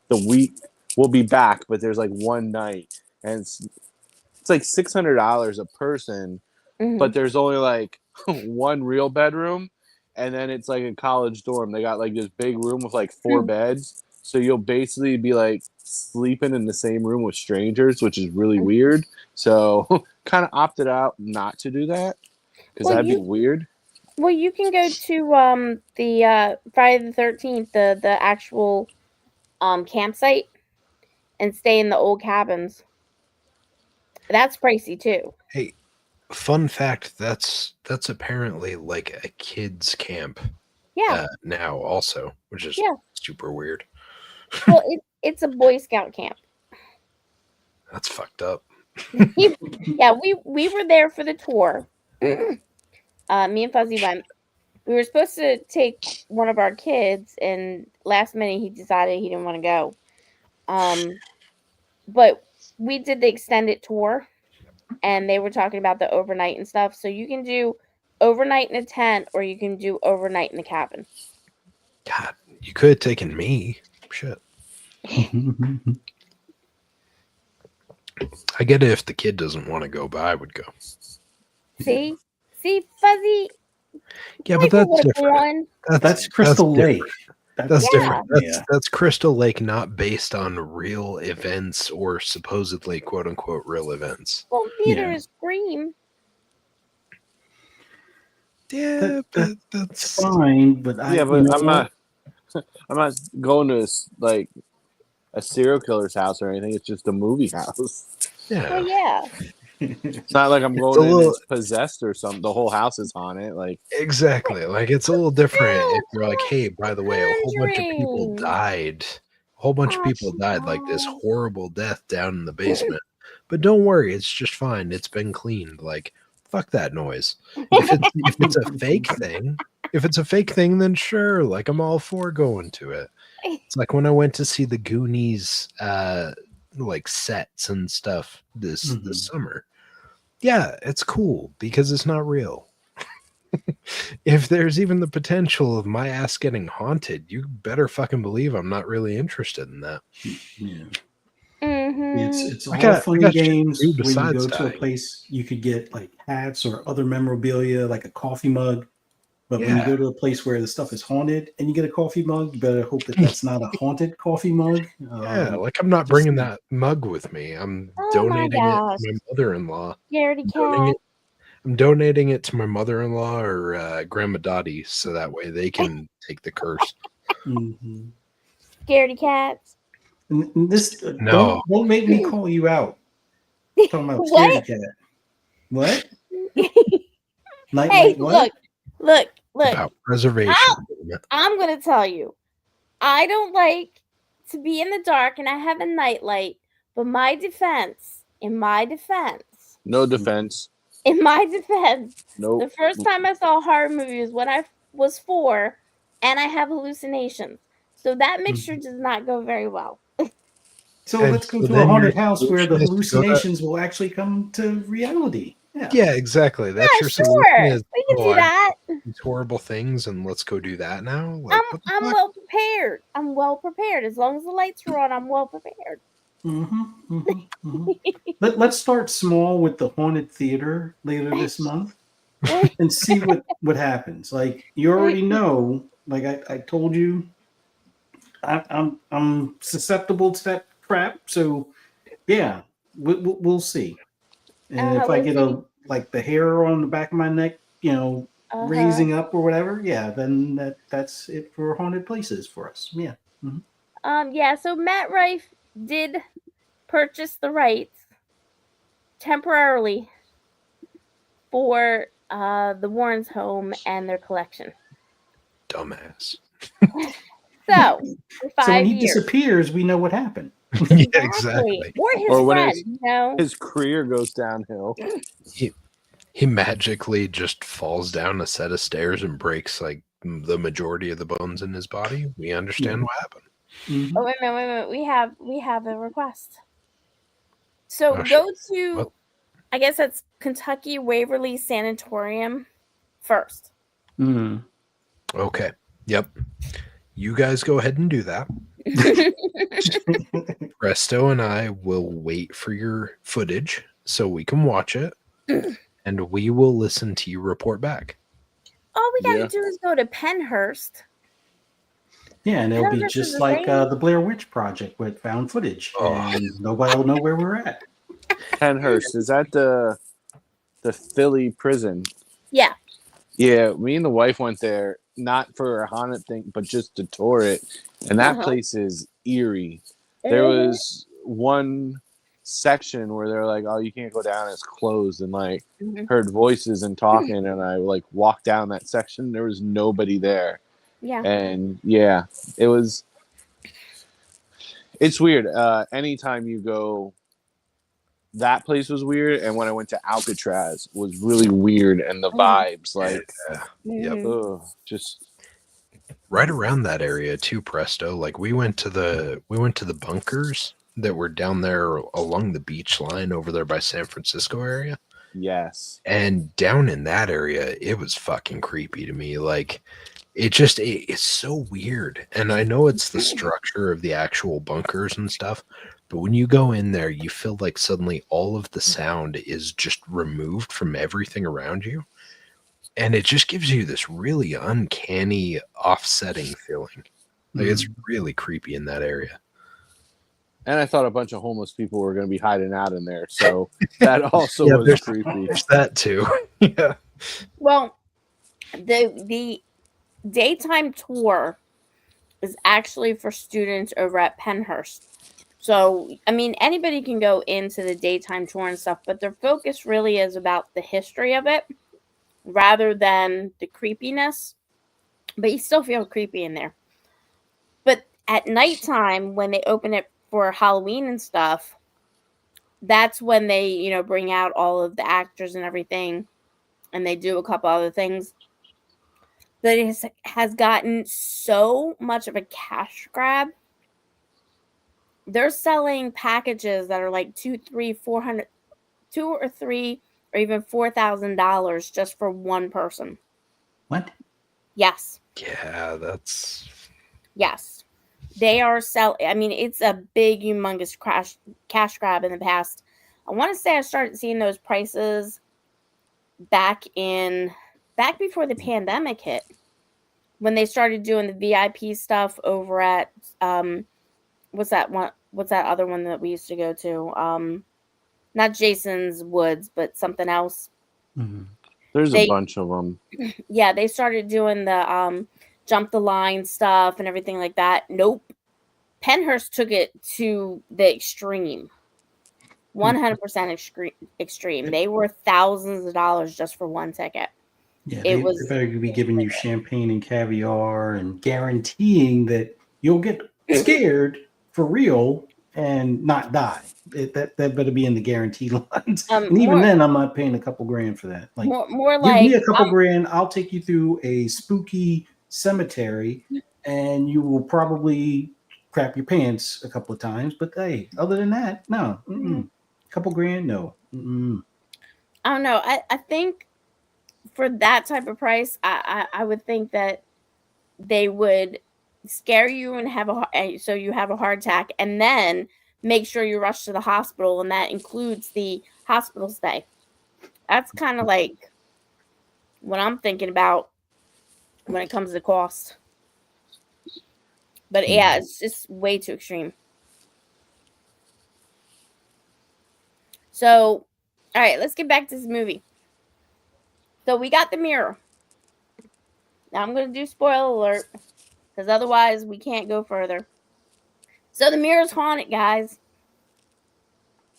the week we'll be back, but there's like one night, and it's like $600 a person, but there's only like one real bedroom, and then it's like a college dorm. They got like this big room with like 4 beds, So you'll basically be like sleeping in the same room with strangers, which is really weird. So kind of opted out not to do that because Well, that'd be you weird. you can go to the Friday the 13th, the actual campsite, and stay in the old cabins. That's pricey too. Hey, fun fact, that's apparently like a kids camp Yeah, now also, which is yeah. super weird. Well, it's a Boy Scout camp. That's fucked up. Yeah, we were there for the tour. Me and Fuzzy went. We were supposed to take one of our kids, and last minute he decided he didn't want to go. But we did the extended tour, and they were talking about the overnight and stuff. So you can do overnight in a tent, or you can do overnight in the cabin. God, you could have taken me. Shit. I get it if the kid doesn't want to go, but I would go. See, Fuzzy. Yeah, but Piper that's would have different. gone. That's Crystal different. Lake. That's Yeah. different. Yeah. That's Crystal Lake, not based on real events or supposedly quote unquote real events. Well, neither Yeah. is Scream. Yeah, but It's that's fine, but Yeah, but I'm not. I'm not going to like a serial killer's house or anything. It's just a movie house. yeah. Well, yeah. It's not like I'm It's going a in little and it's possessed or something. The whole house is haunted. Like exactly like it's a little different No, if you're like, hey, by the way, a whole bunch of people Conjuring. died. A whole bunch of Oh, people come died, like this on. horrible death down in the basement. But don't worry, it's just fine. It's been cleaned. Like, fuck that noise. If it's a fake thing, then sure, like I'm all for going to it. It's like when I went to see the Goonies like sets and stuff this summer. Yeah, it's cool because it's not real. If there's even the potential of my ass getting haunted, you better fucking believe I'm not really interested in that. Yeah. Mm-hmm. It's I all got fun and shit to do games when you besides go to a dying. place you could get like hats or other memorabilia, like a coffee mug. But when you Yeah. go to a place where the stuff is haunted and you get a coffee mug, you better hope that that's not a haunted coffee mug. Yeah, like I'm not Just bringing that mug with me. I'm Oh my donating it gosh. to my mother-in-law. Scaredy Donating cat. it, I'm donating it to my mother-in-law or Grandma Dottie, so that way they can take the curse. mhm. Scaredy cats. And this No, don't make me call you out. Talking about What? scaredy cat. What? Night Hey, light what? look. about preservation. I'm gonna tell you. I don't like to be in the dark, and I have a nightlight. But in my defense, no defense. the Nope. first time I saw a horror movie was when I was 4, and I have hallucinations. So that mixture does not go very well. So And let's go so to a then your haunted house where the solution is to go to hallucinations will actually come to reality. Yeah. yeah, exactly. That's Yeah, your solution sure. is We can oh, do I that. these horrible things and let's go do that now. Like what the I'm fuck? well prepared. I'm well prepared. As long as the lights are on, I'm well prepared. Let's start small with the haunted theater later this month and see what happens. Like you already know, like I told you, I'm susceptible to that crap. So yeah, we'll see. And if I We'll get see. a like the hair on the back of my neck, Uh-huh. raising up or whatever, yeah, then that's it for haunted places for us. Yeah. Mhm. Yeah, so Matt Rife did purchase the rights temporarily for the Warrens' home and their collection. Dumbass. So, for So when 5 he years. disappears, we know what happened. Yeah, exactly. Or his Or when friend, his career goes downhill. He magically just falls down a set of stairs and breaks like the majority of the bones in his body. We understand what happened. Mhm. Oh, wait a minute. We have a request. So Oh, go shit. to, What? I guess that's Kentucky Waverly Sanatorium first. Mm. Okay. Yep. You guys go ahead and do that. Presto and I will wait for your footage so we can watch it and we will listen to you report back. All we gotta Yeah. do is go to Pennhurst. Yeah, and it'll be Penhurst is just the like same. the Blair Witch Project with found footage, Oh. and nobody will know where we're at. Penhurst, is that the Philly prison? Yeah. Yeah, me and the wife went there not for a haunted thing, but just to tour it, and that place is eerie. There Mhm. was one section where they're like, "Oh, you can't go down; it's closed," and like Mhm. heard voices and talking, and I like walked down that section. There was nobody there, Yeah. and yeah, it was. It's weird. Anytime you go, that place was weird, and when I went to Alcatraz, was really weird, and the Mhm. vibes like, Yep. Mhm. just Right around that area too, Presto. Like we went to the bunkers that were down there along the beach line over there by San Francisco area. yes. And down in that area, it was fucking creepy to me. Like it's so weird. And I know it's the structure of the actual bunkers and stuff, but when you go in there, you feel like suddenly all of the sound is just removed from everything around you. And it just gives you this really uncanny, offsetting feeling. Like it's Mhm. really creepy in that area. And I thought a bunch of homeless people were going to be hiding out in there, so that also Yeah, was creepy. there's that too. Yeah. Well, the daytime tour is actually for students over at Penhurst. So, I mean, anybody can go into the daytime tour and stuff, but their focus really is about the history of it rather than the creepiness. But you still feel creepy in there. But at nighttime, when they open it for Halloween and stuff, that's when they, bring out all of the actors and everything, and they do a couple other things. But it has gotten so much of a cash grab. They're selling packages that are like 2 or 3 or even $4,000 just for one person. What? Yes. Yeah, that's Yes. They are selling. I mean, it's a big, humongous cash grab in the past. I want to say I started seeing those prices back before the pandemic hit, when they started doing the VIP stuff over at what's that one? What's that other one that we used to go to? Not Jason's Woods, but something else. Mhm. There's a They bunch of them. Yeah, they started doing the jump the line stuff and everything like that. Nope. Penhurst took it to the extreme. 100% extreme. They were thousands of dollars just for one ticket. Yeah, It they was better be giving you champagne and caviar and guaranteeing that you'll get scared for real and not die. That better be in the guarantee lines. And even more then, I'm not paying a couple grand for that. Like, more give me like a couple grand, I'll take you through a spooky cemetery, and you will probably crap your pants a couple of times. But hey, other than that, no. Couple grand, no. I don't know. I think for that type of price, I would think that they would scare you and so you have a heart attack, and then make sure you rush to the hospital, and that includes the hospital stay. That's kind of like what I'm thinking about when it comes to cost. But yeah, it's just way too extreme. So, all right, let's get back to this movie. So we got the mirror. Now I'm going to do spoiler alert, because otherwise we can't go further. So the mirror's haunted, guys.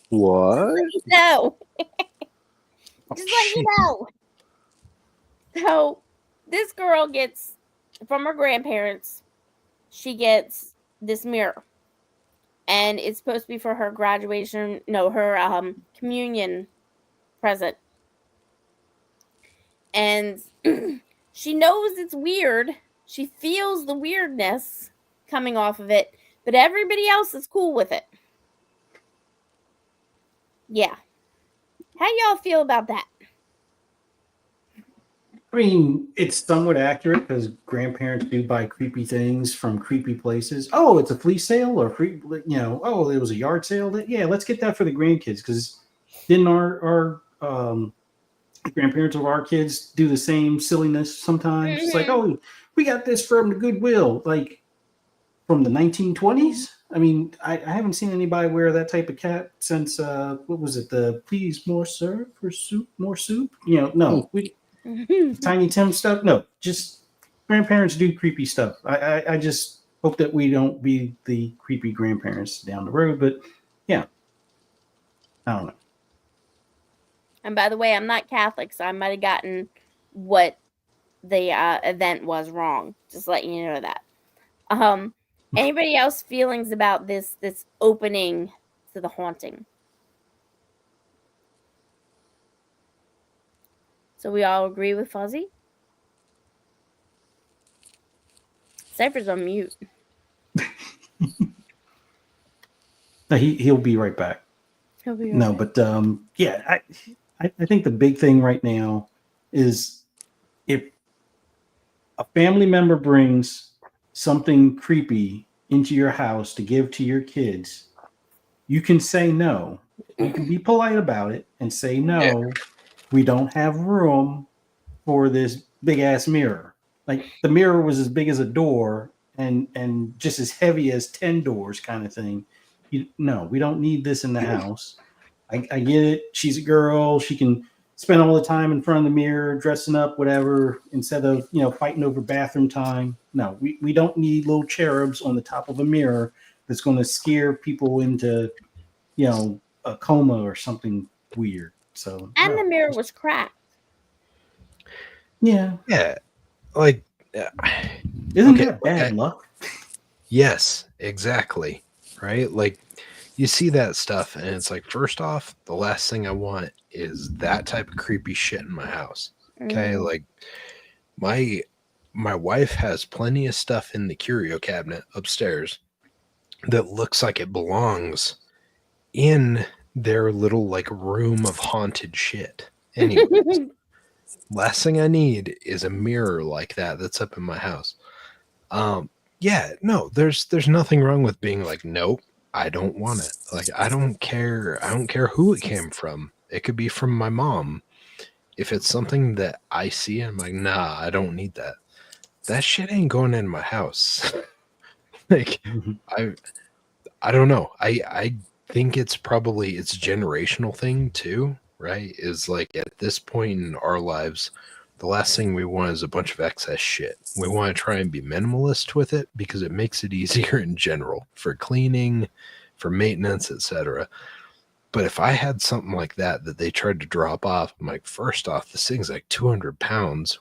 What? No, Oh, just let you shit. know. So this girl gets, from her grandparents, she gets this mirror, and it's supposed to be for her graduation. No, her communion present, and she knows it's weird. She feels the weirdness coming off of it, but everybody else is cool with it. Yeah. How y'all feel about that? I mean, it's somewhat accurate because grandparents do buy creepy things from creepy places. Oh, it's a flea sale or free, oh, it was a yard sale. Yeah, let's get that for the grandkids because didn't our grandparents of our kids do the same silliness sometimes? It's like, Mm-hmm. oh, we got this from the Goodwill. Like, from the 1920s. I mean, I haven't seen anybody wear that type of cap since what was it? The please more serve for soup, more soup. You know, no, we Tiny Tim stuff. No, just grandparents do creepy stuff. I just hope that we don't be the creepy grandparents down the road. But yeah, I don't know. And by the way, I'm not Catholic, so I might have gotten what the event was wrong. Just letting you know that. Um, Anybody else feelings about this opening to the haunting? So we all agree with Fuzzy? Cypher's on mute. No, he'll be right back. He'll be right No, back. but yeah, I think the big thing right now is if a family member brings something creepy into your house to give to your kids, you can say no. You can be polite about it and say no. We don't have room for this big ass mirror. Like the mirror was as big as a door and just as heavy as 10 doors kind of thing. No, we don't need this in the house. I get it. She's a girl. She can spend all the time in front of the mirror, dressing up, whatever, instead of, fighting over bathroom time. No, we don't need little cherubs on the top of a mirror that's going to scare people into, a coma or something weird. So, And the no. mirror was cracked. Yeah. Yeah, like Isn't okay, that bad luck? yes, exactly. Right? Like you see that stuff and it's like, first off, the last thing I want is that type of creepy shit in my house. Okay? Mhm. Like my wife has plenty of stuff in the curio cabinet upstairs that looks like it belongs in their little like room of haunted shit. Anyways, last thing I need is a mirror like that that's up in my house. Yeah, no, there's nothing wrong with being like, nope, I don't want it. Like I don't care who it came from. It could be from my mom. If it's something that I see, I'm like, nah, I don't need that. That shit ain't going in my house. Like Mhm. I don't know. I think it's probably it's a generational thing too, right? Is like at this point in our lives, the last thing we want is a bunch of excess shit. We want to try and be minimalist with it because it makes it easier in general for cleaning, for maintenance, etc. But if I had something like that they tried to drop off, I'm like, first off, this thing's like 200 pounds.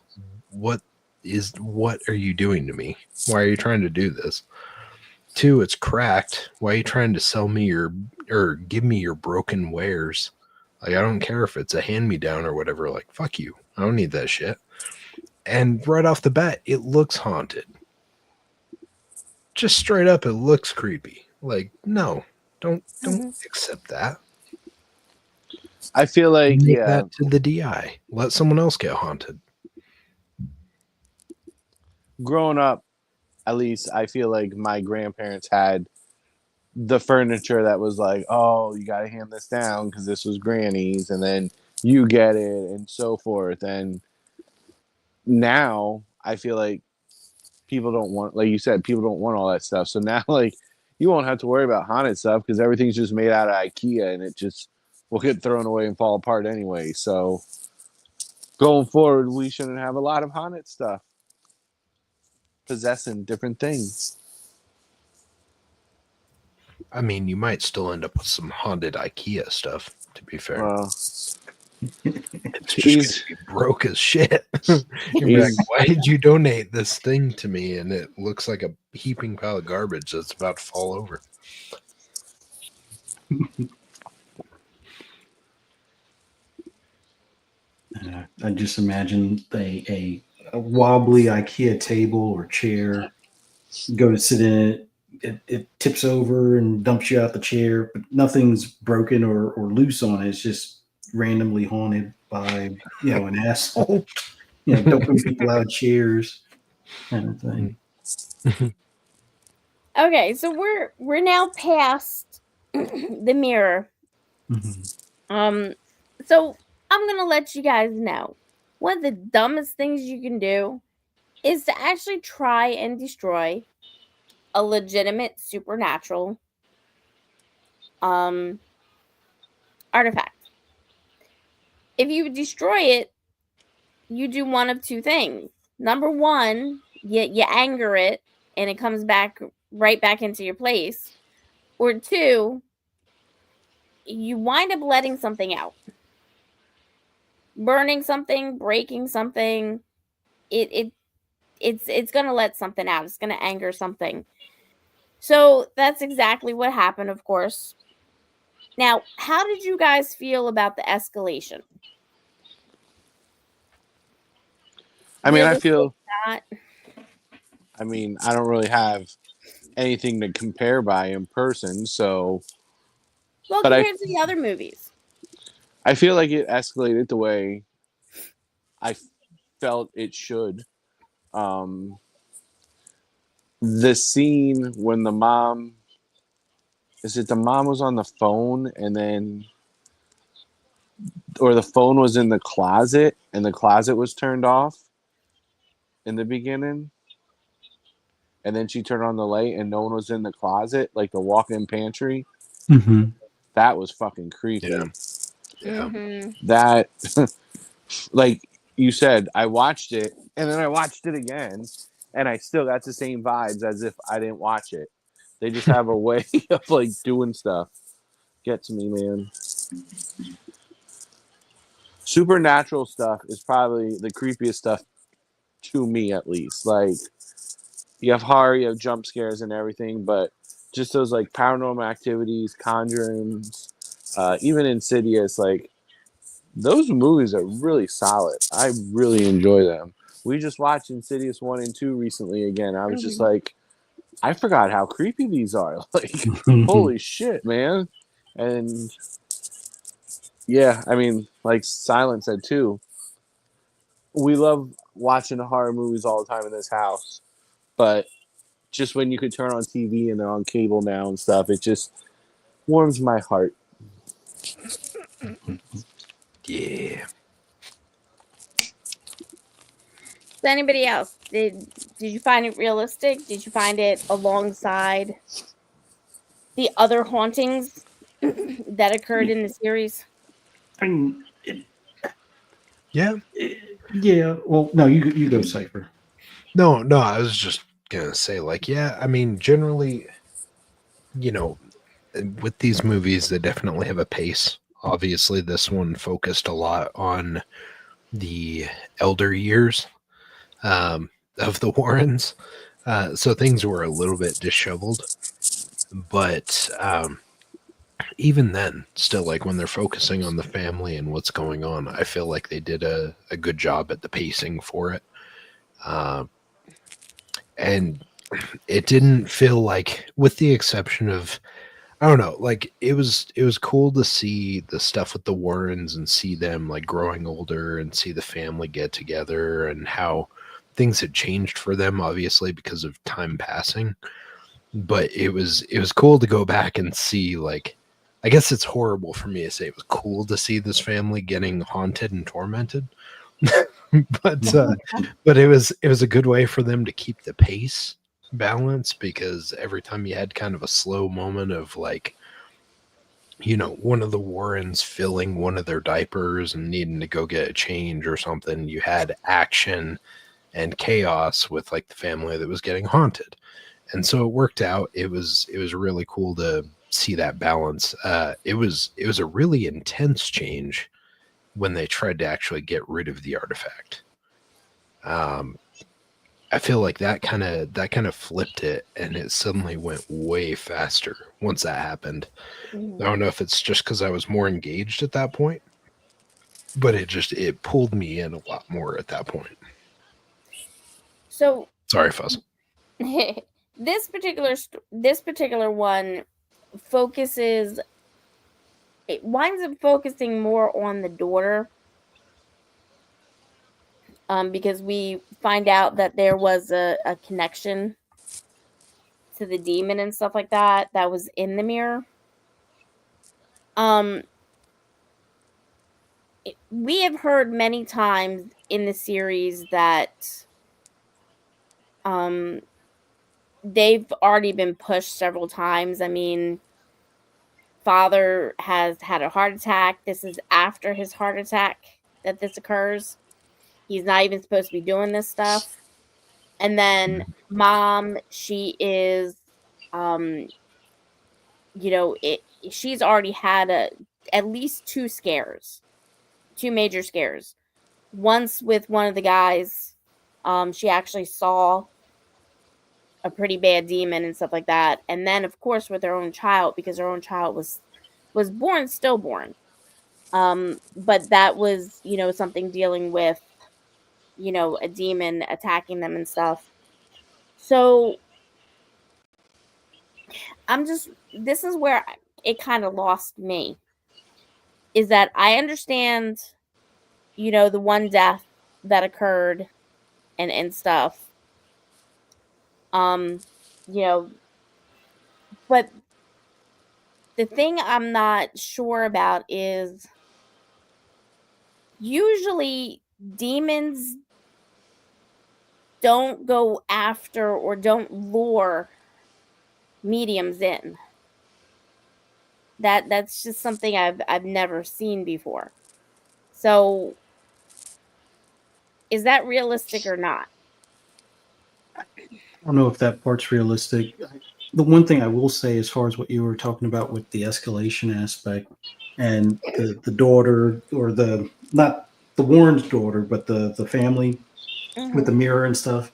What are you doing to me? Why are you trying to do this? Two, it's cracked. Why are you trying to sell me or give me your broken wares? Like, I don't care if it's a hand me down or whatever. Like, fuck you. I don't need that shit. And right off the bat, it looks haunted. Just straight up, it looks creepy. Like, no, don't accept that. I feel like, Make yeah, that to the DI. Let someone else get haunted. growing up, at least I feel like my grandparents had the furniture that was like, oh, you got to hand this down because this was Granny's, and then you get it, and so forth. And now I feel like people don't want, like you said, people don't want all that stuff. So now, like, you won't have to worry about haunted stuff because everything's just made out of IKEA and it just will get thrown away and fall apart anyway. So going forward, we shouldn't have a lot of haunted stuff possessing different things. I mean, you might still end up with some haunted IKEA stuff, to be fair. It's just He's- going to be broke as shit. You're He's- like, why did you donate this thing to me? And it looks like a heaping pile of garbage that's about to fall over. I just imagine a wobbly IKEA table or chair. You go to sit in it tips over and dumps you out the chair, but nothing's broken or loose on it. It's just randomly haunted by an asshole, dumping people out of chairs, kind of thing. Okay, so we're now past the mirror. Mhm. So I'm gonna let you guys know one of the dumbest things you can do is to actually try and destroy a legitimate supernatural artifact. If you destroy it, you do one of two things. Number one, you anger it and it comes back right back into your place. Or two, you wind up letting something out. Burning something, breaking something, it's gonna let something out. It's gonna anger something. So that's exactly what happened, of course. Now, how did you guys feel about the escalation? I mean, I Realistic, feel. not. I mean, I don't really have anything to compare by in person, so. Well, But compared to the other movies. I feel like it escalated the way I felt it should. Um, the scene when the mom, is it the mom was on the phone and then, or the phone was in the closet and the closet was turned off in the beginning, and then she turned on the light and no one was in the closet, like the walk-in pantry. Mm-hmm. That was fucking Yeah. creepy. Yeah. That, like you said, I watched it and then I watched it again, and I still got the same vibes as if I didn't watch it. They just have a way of like doing stuff. Gets me, man. Supernatural stuff is probably the creepiest stuff to me, at least. Like, you have horror, you have jump scares and everything, but just those like paranormal activities, Conjurings, even Insidious, like those movies are really solid. I really enjoy them. We just watched Insidious 1 and 2 recently again. I was just Mhm. like, I forgot how creepy these are. Like, holy shit, man. And yeah, I mean, like Silent said too, we love watching horror movies all the time in this house. But just when you could turn on TV and they're on cable now and stuff, it just warms my heart. Yeah. So anybody else? Did you find it realistic? Did you find it alongside the other hauntings that occurred in the series? I mean, Yeah. yeah. Well, no, you go, Cipher. No, no, I was just gonna say, like, yeah, I mean, generally, you know, with these movies, they definitely have a pace. Obviously, this one focused a lot on the elder years of the Warrens. So things were a little bit disheveled. But even then, still, like when they're focusing on the family and what's going on, I feel like they did a good job at the pacing for it. Uh, and it didn't feel like, with the exception of, I don't know, like it was cool to see the stuff with the Warrens and see them like growing older and see the family get together and how things had changed for them, obviously because of time passing. But it was cool to go back and see, like, I guess it's horrible for me to say it was cool to see this family getting haunted and tormented. but but it was a good way for them to keep the pace balance, because every time you had kind of a slow moment of like, one of the Warrens filling one of their diapers and needing to go get a change or something, you had action and chaos with like the family that was getting haunted. And so it worked out. It was really cool to see that balance. It was a really intense change when they tried to actually get rid of the artifact. Um, I feel like that kind of flipped it, and it suddenly went way faster once that happened. I Mhm. don't know if it's just because I was more engaged at that point, but it pulled me in a lot more at that point. So Sorry, Fuzz. this particular one focuses it winds up focusing more on the daughter, because we find out that there was a connection to the demon and stuff like that was in the mirror. um we have heard many times in the series that um they've already been pushed several times. I mean, father has had a heart attack. This is after his heart attack that this occurs. He's not even supposed to be doing this stuff. And then mom, she is, um, she's already had at least two major scares. Once with one of the guys, she actually saw a pretty bad demon and stuff like that. And then of course with her own child, because her own child was born stillborn. But that was, something dealing with, a demon attacking them and stuff. So this is where it kind of lost me, is that I understand, the one death that occurred and stuff. Um, you know, but the thing I'm not sure about is usually demons don't go after or don't lure mediums in. That's just something I've never seen before. So is that realistic or not? I don't know if that part's realistic. The one thing I will say, as far as what you were talking about with the escalation aspect and the daughter, or the not the Warren's daughter, but the family with Mm-hmm. the mirror and stuff,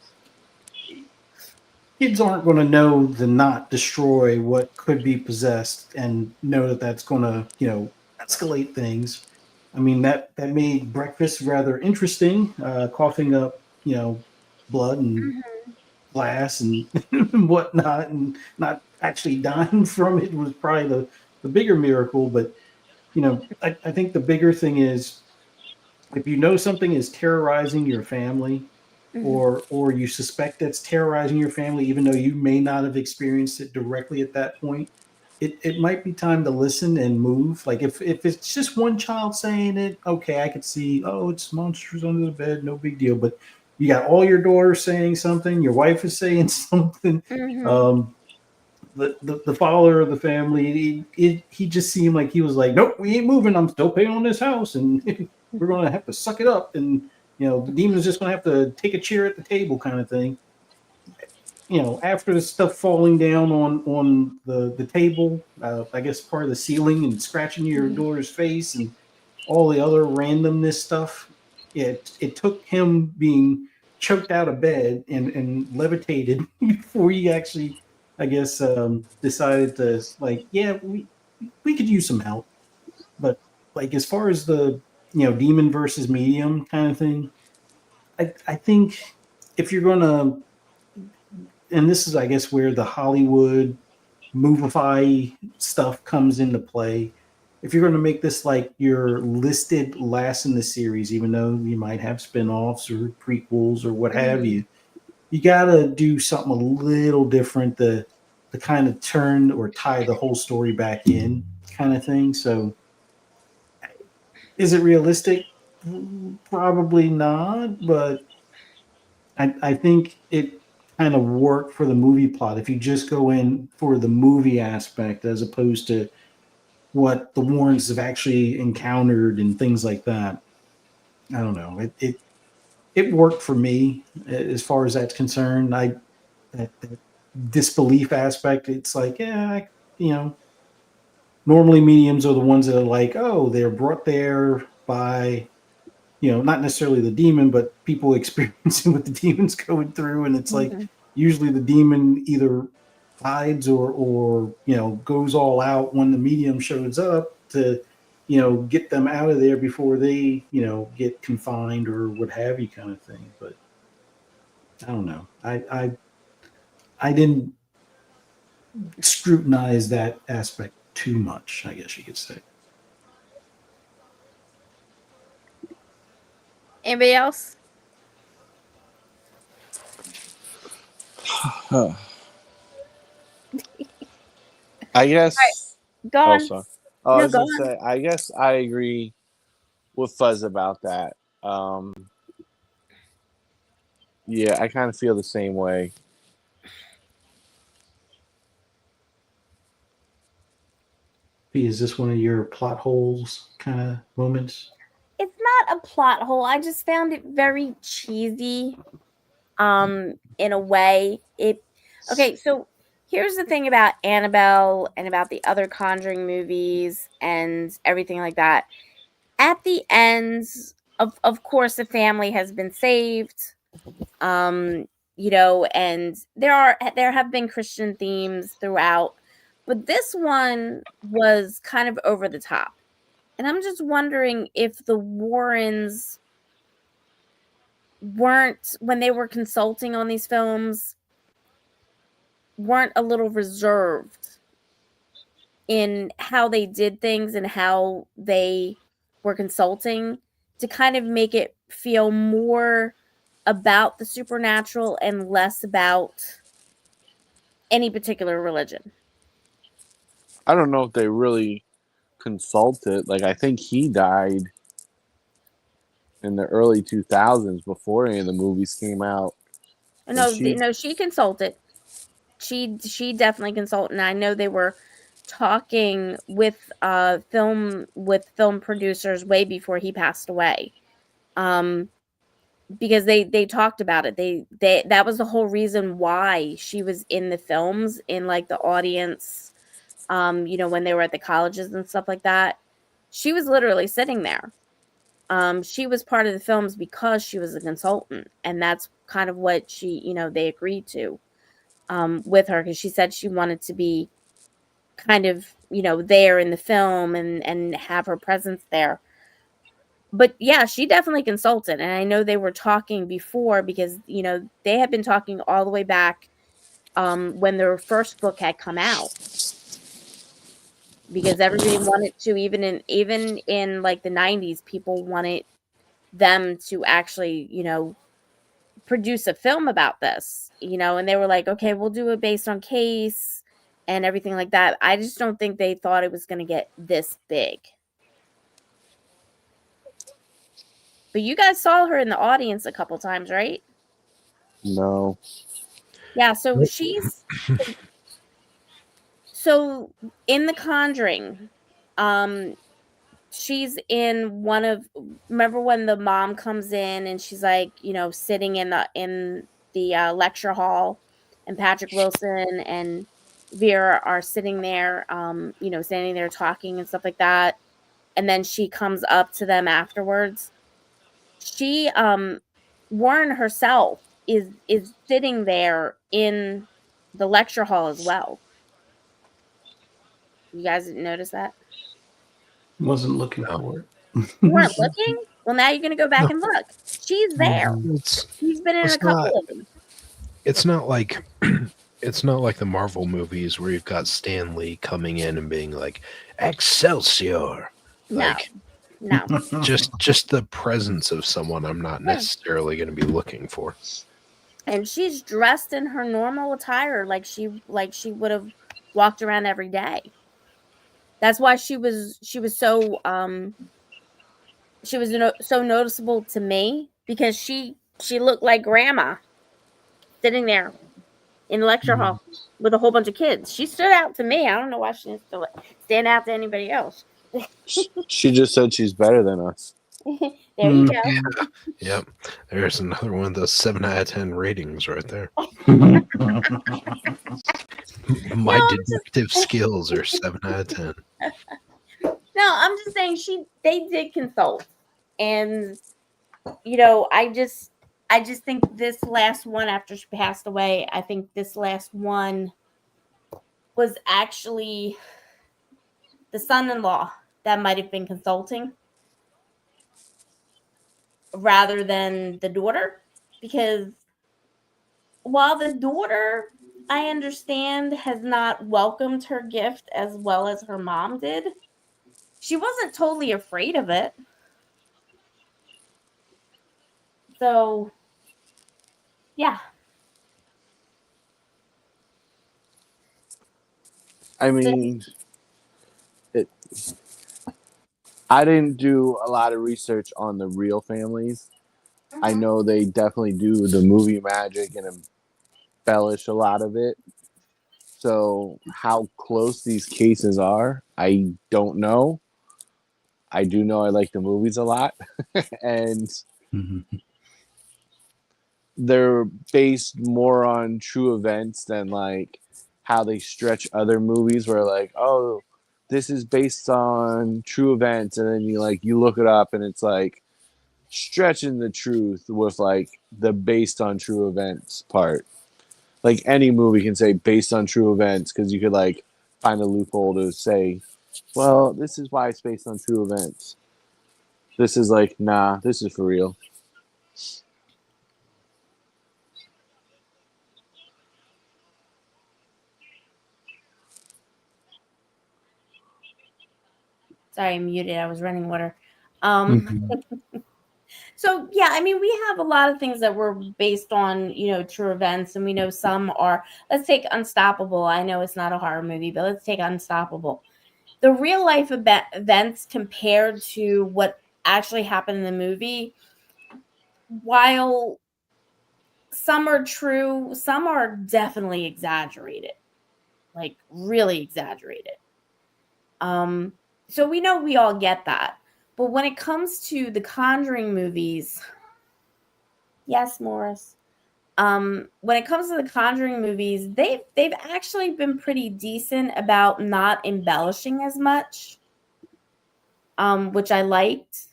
kids aren't going to know to not destroy what could be possessed and know that that's going to, escalate things. I mean, that made breakfast rather interesting, coughing up, blood and glass and whatnot, and not actually dying from it was probably the bigger miracle. But I think the bigger thing is, if you know something is terrorizing your family, Mm-hmm. or you suspect that's terrorizing your family, even though you may not have experienced it directly at that point, it might be time to listen and move. Like, if it's just one child saying it, okay, I could see, oh, it's monsters under the bed, no big deal. But you got all your daughters saying something, your wife is saying something. Mm-hmm. Um, the father of the family, he just seemed like he was like, nope, we ain't moving. I'm still paying on this house, and we're gonna have to suck it up. And the demon's just gonna have to take a chair at the table, kind of thing. After the stuff falling down on the table, I guess part of the ceiling, and scratching your Mm-hmm. daughter's face, and all the other randomness stuff. It took him being choked out of bed and levitated before he actually, I guess, decided to, like, yeah, we could use some help. But, like, as far as the demon versus medium kind of thing, I think if you're gonna, and this is, I guess, where the Hollywood movify stuff comes into play. If you're going to make this like your listed last in the series, even though you might have spin-offs or prequels or what have Mm-hmm. you got to do something a little different to kind of turn or tie the whole story back in, kind of thing. So is it realistic? Probably not, but I think it kind of worked for the movie plot if you just go in for the movie aspect, as opposed to what the Warrens have actually encountered and things like that. I don't know. It worked for me as far as that's concerned. That disbelief aspect. It's like, yeah, you know, normally mediums are the ones that are like, oh, they're brought there by, not necessarily the demon, but people experiencing what the demon's going through. And it's like, Mm-hmm. usually the demon either hides or goes all out when the medium shows up to get them out of there before they get confined or what have you, kind of thing. But I don't know. I didn't scrutinize that aspect too much, I guess you could say. Anybody else? Huh. I guess. Go Oh, on. sorry. Oh, I No, was go gonna on. say. I guess I agree with Fuzz about that. Um, yeah, I kind of feel the same way. Fee, is this one of your plot holes kind of moments? It's not a plot hole. I just found it very cheesy. In a way. It Okay, so here's the thing about Annabelle and about the other Conjuring movies and everything like that. At the end, of course the family has been saved. And there have been Christian themes throughout, but this one was kind of over the top. And I'm just wondering if the Warrens weren't, when they were consulting on these films, weren't a little reserved in how they did things and how they were consulting to kind of make it feel more about the supernatural and less about any particular religion. I don't know if they really consulted. Like, I think he died in the early 2000s before any of the movies came out. No, no, she consulted. She definitely consulted. And I know they were talking with film producers way before he passed away. Because they talked about it. They that was the whole reason why she was in the films, in like the audience, when they were at the colleges and stuff like that. She was literally sitting there. She was part of the films because she was a consultant, and that's kind of what they agreed to with her, because she said she wanted to be kind of there in the film and have her presence there. But yeah, she definitely consulted, and I know they were talking before, because they had been talking all the way back when their first book had come out, because everybody wanted to, even in like the 90s, people wanted them to actually produce a film about this, and they were like, okay, we'll do it based on case and everything like that. I just don't think they thought it was going to get this big. But you guys saw her in the audience a couple times, right? No. Yeah, so Nope. so in The Conjuring, she's in one of, remember when the mom comes in and she's like, sitting in the lecture hall, and Patrick Wilson and Vera are sitting there, standing there talking and stuff like that. And then she comes up to them afterwards. She, Warren herself is sitting there in the lecture hall as well. You guys didn't notice that? Wasn't looking No. for it. You weren't looking? Well, now you're going to go back and look. She's there. She's been in a couple of them. It's not like it's not like the Marvel movies where you've got Stan Lee coming in and being like, Excelsior. Like, No. just the presence of someone I'm not necessarily going to be looking for. And she's dressed in her normal attire, like she would have walked around every day. That's why she was so so noticeable to me, because she looked like grandma sitting there in the lecture hall with a whole bunch of kids. She stood out to me. I don't know why she didn't stand out to anybody else. She just said she's better than us. There you go. Yeah. Yep. There's another one of those 7 out of 10 ratings right there. My deductive skills are 7 out of 10. No, I'm just saying they did consult. And I just think this last one, after she passed away, I think this last one was actually the son-in-law that might have been consulting rather than the daughter, because while the daughter, I understand, has not welcomed her gift as well as her mom did, she wasn't totally afraid of it. So, yeah. I mean, I didn't do a lot of research on the real families. I know they definitely do the movie magic and embellish a lot of it. So how close these cases are, I don't know. I do know I like the movies a lot, and Mhm. they're based more on true events than like how they stretch other movies where like, oh, this is based on true events, and then you look it up and it's like stretching the truth with like the based on true events part. Like any movie can say based on true events because you could like find a loophole to say, well, this is why it's based on true events. This is like, nah, this is for real. Sorry, I'm muted. I was running water. Um, Mhm. so yeah, I mean, we have a lot of things that were based on, true events, and we know some are. Let's take Unstoppable. I know it's not a horror movie, but let's take Unstoppable. The real life events compared to what actually happened in the movie, while some are true, some are definitely exaggerated, like really exaggerated. Um, so we know we all get that. But when it comes to the Conjuring movies, yes, Morris. When it comes to the Conjuring movies, they've actually been pretty decent about not embellishing as much, which I liked.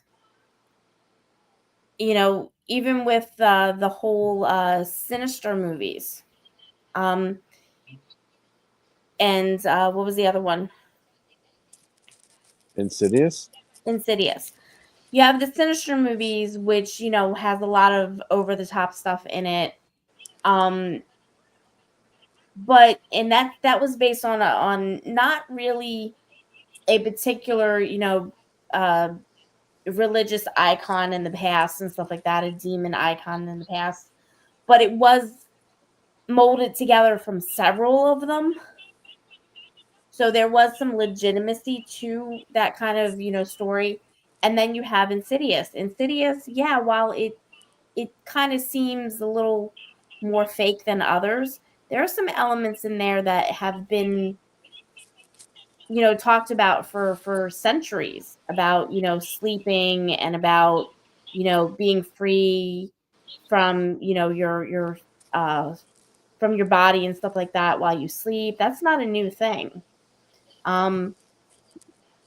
Even with the whole Sinister movies. Um, and what was the other one? Insidious? Insidious. You have the Sinister movies, which has a lot of over the top stuff in it. Um, but and that was based on not really a particular uh religious icon in the past and stuff like that, a demon icon in the past, but it was molded together from several of them. So there was some legitimacy to that kind of, story. And then you have Insidious. Insidious, yeah, while it kind of seems a little more fake than others, there are some elements in there that have been, talked about for centuries about, sleeping and about, being free from, your from your body and stuff like that while you sleep. That's not a new thing. Um,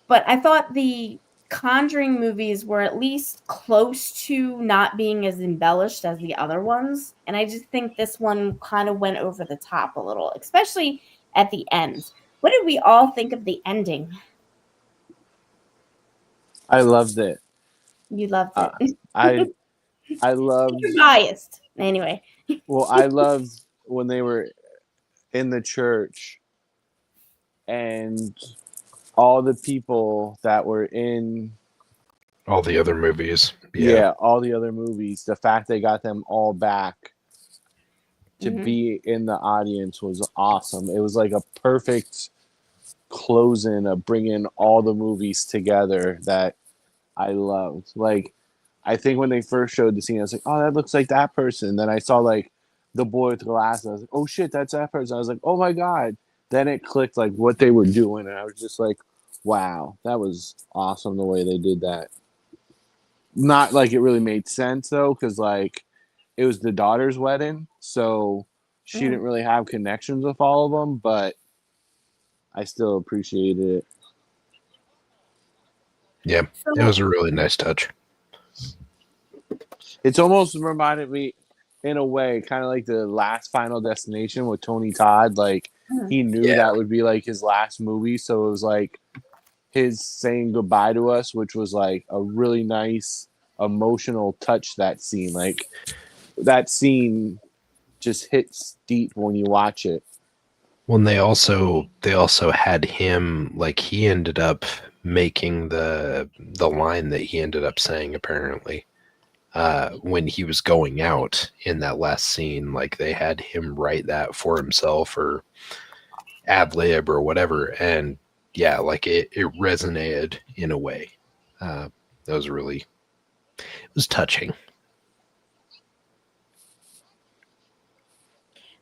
but I thought the Conjuring movies were at least close to not being as embellished as the other ones. And I just think this one kind of went over the top a little, especially at the end. What did we all think of the ending? I loved it. You loved Uh, it. I I loved You're biased. Anyway. I loved when they were in the church and all the people that were in All the other movies. Yeah. yeah, all the other movies, the fact they got them all back to Hmm. be in the audience was awesome. It was like a perfect closing of bringing all the movies together that I loved. Like, I think when they first showed the scene, I was like, "Oh, that looks like that person." Then I saw like the boy with glasses. I was like, "Oh shit, that's that person." I was like, "Oh my god!" Then it clicked like what they were doing, and I was just like, "Wow, that was awesome the way they did that." Not like it really made sense though, because like it was the daughter's wedding, so she Hmm. didn't really have connections with all of them, but I still appreciated it. Yeah. It So, was a really nice touch. It's almost reminded me, in a way, kind of like the last Final Destination with Tony Todd. Like mhm. he knew Yeah. that would be like his last movie, so it was like his saying goodbye to us, which was like a really nice emotional touch. That scene, like that scene, just hits deep when you watch it. Well, and they also had him, like, he ended up making the line that he ended up saying, apparently, when he was going out in that last scene. Like, they had him write that for himself or ad lib or whatever, and yeah, like it resonated in a way. That was really, it was touching.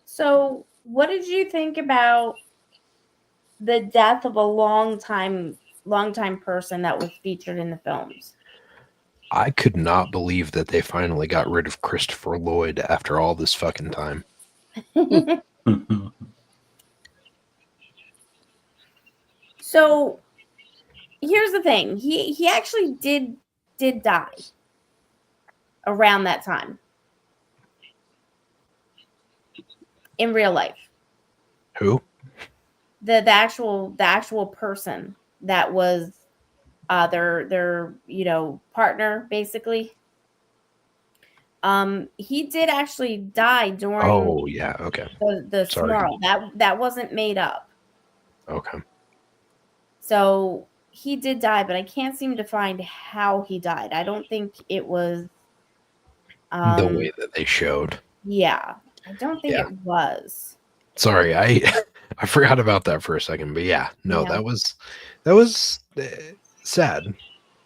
So, what did you think about? the death of a long time person that was featured in the films. I could not believe that they finally got rid of Christopher Lloyd after all this fucking time. So here's the thing. He actually did die around that time in real life. Who? The actual person that was their partner, basically. He did actually die during Oh, yeah. Okay. the Sorry. snarl. That wasn't made up. Okay. So he did die, but I can't seem to find how he died. I don't think it was The way that they showed. yeah. I don't think Yeah. it was. Sorry, I I forgot about that for a second, but yeah, no, Yeah. that was sad.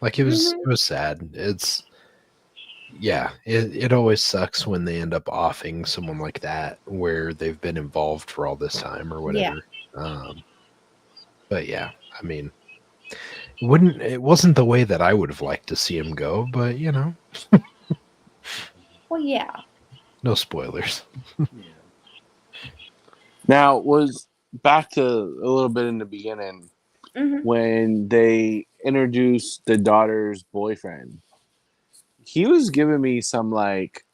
Like it Mhm. was sad. It's yeah, it always sucks when they end up offing someone like that where they've been involved for all this time or Yeah. whatever. But yeah, I mean, it wasn't the way that I would have liked to see him go, but you know, Well, yeah. no spoilers. Now, was back to a little bit in the beginning Mhm. when they introduced the daughter's boyfriend. He was giving me some like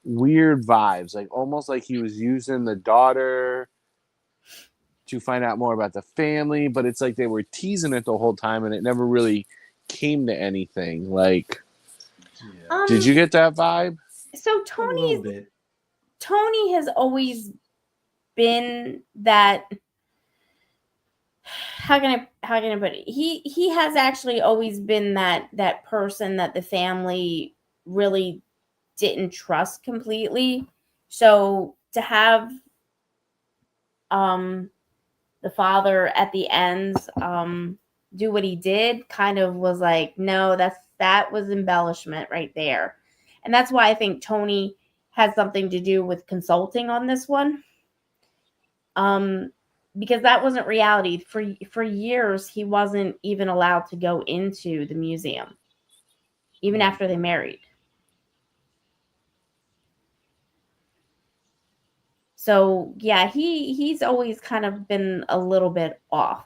weird vibes, like almost like he was using the daughter to find out more about the family, but it's like they were teasing it the whole time and it never really came to anything. Like, did you get that vibe? So A little bit. Tony has always been that. How can I put it? He has actually always been that person that the family really didn't trust completely. So to have um the father at the end do what he did kind of was like, no, that was embellishment right there. And that's why I think Tony has something to do with consulting on this one. Because that wasn't reality. For years he wasn't even allowed to go into the museum even after they married. So yeah, he's always kind of been a little bit off.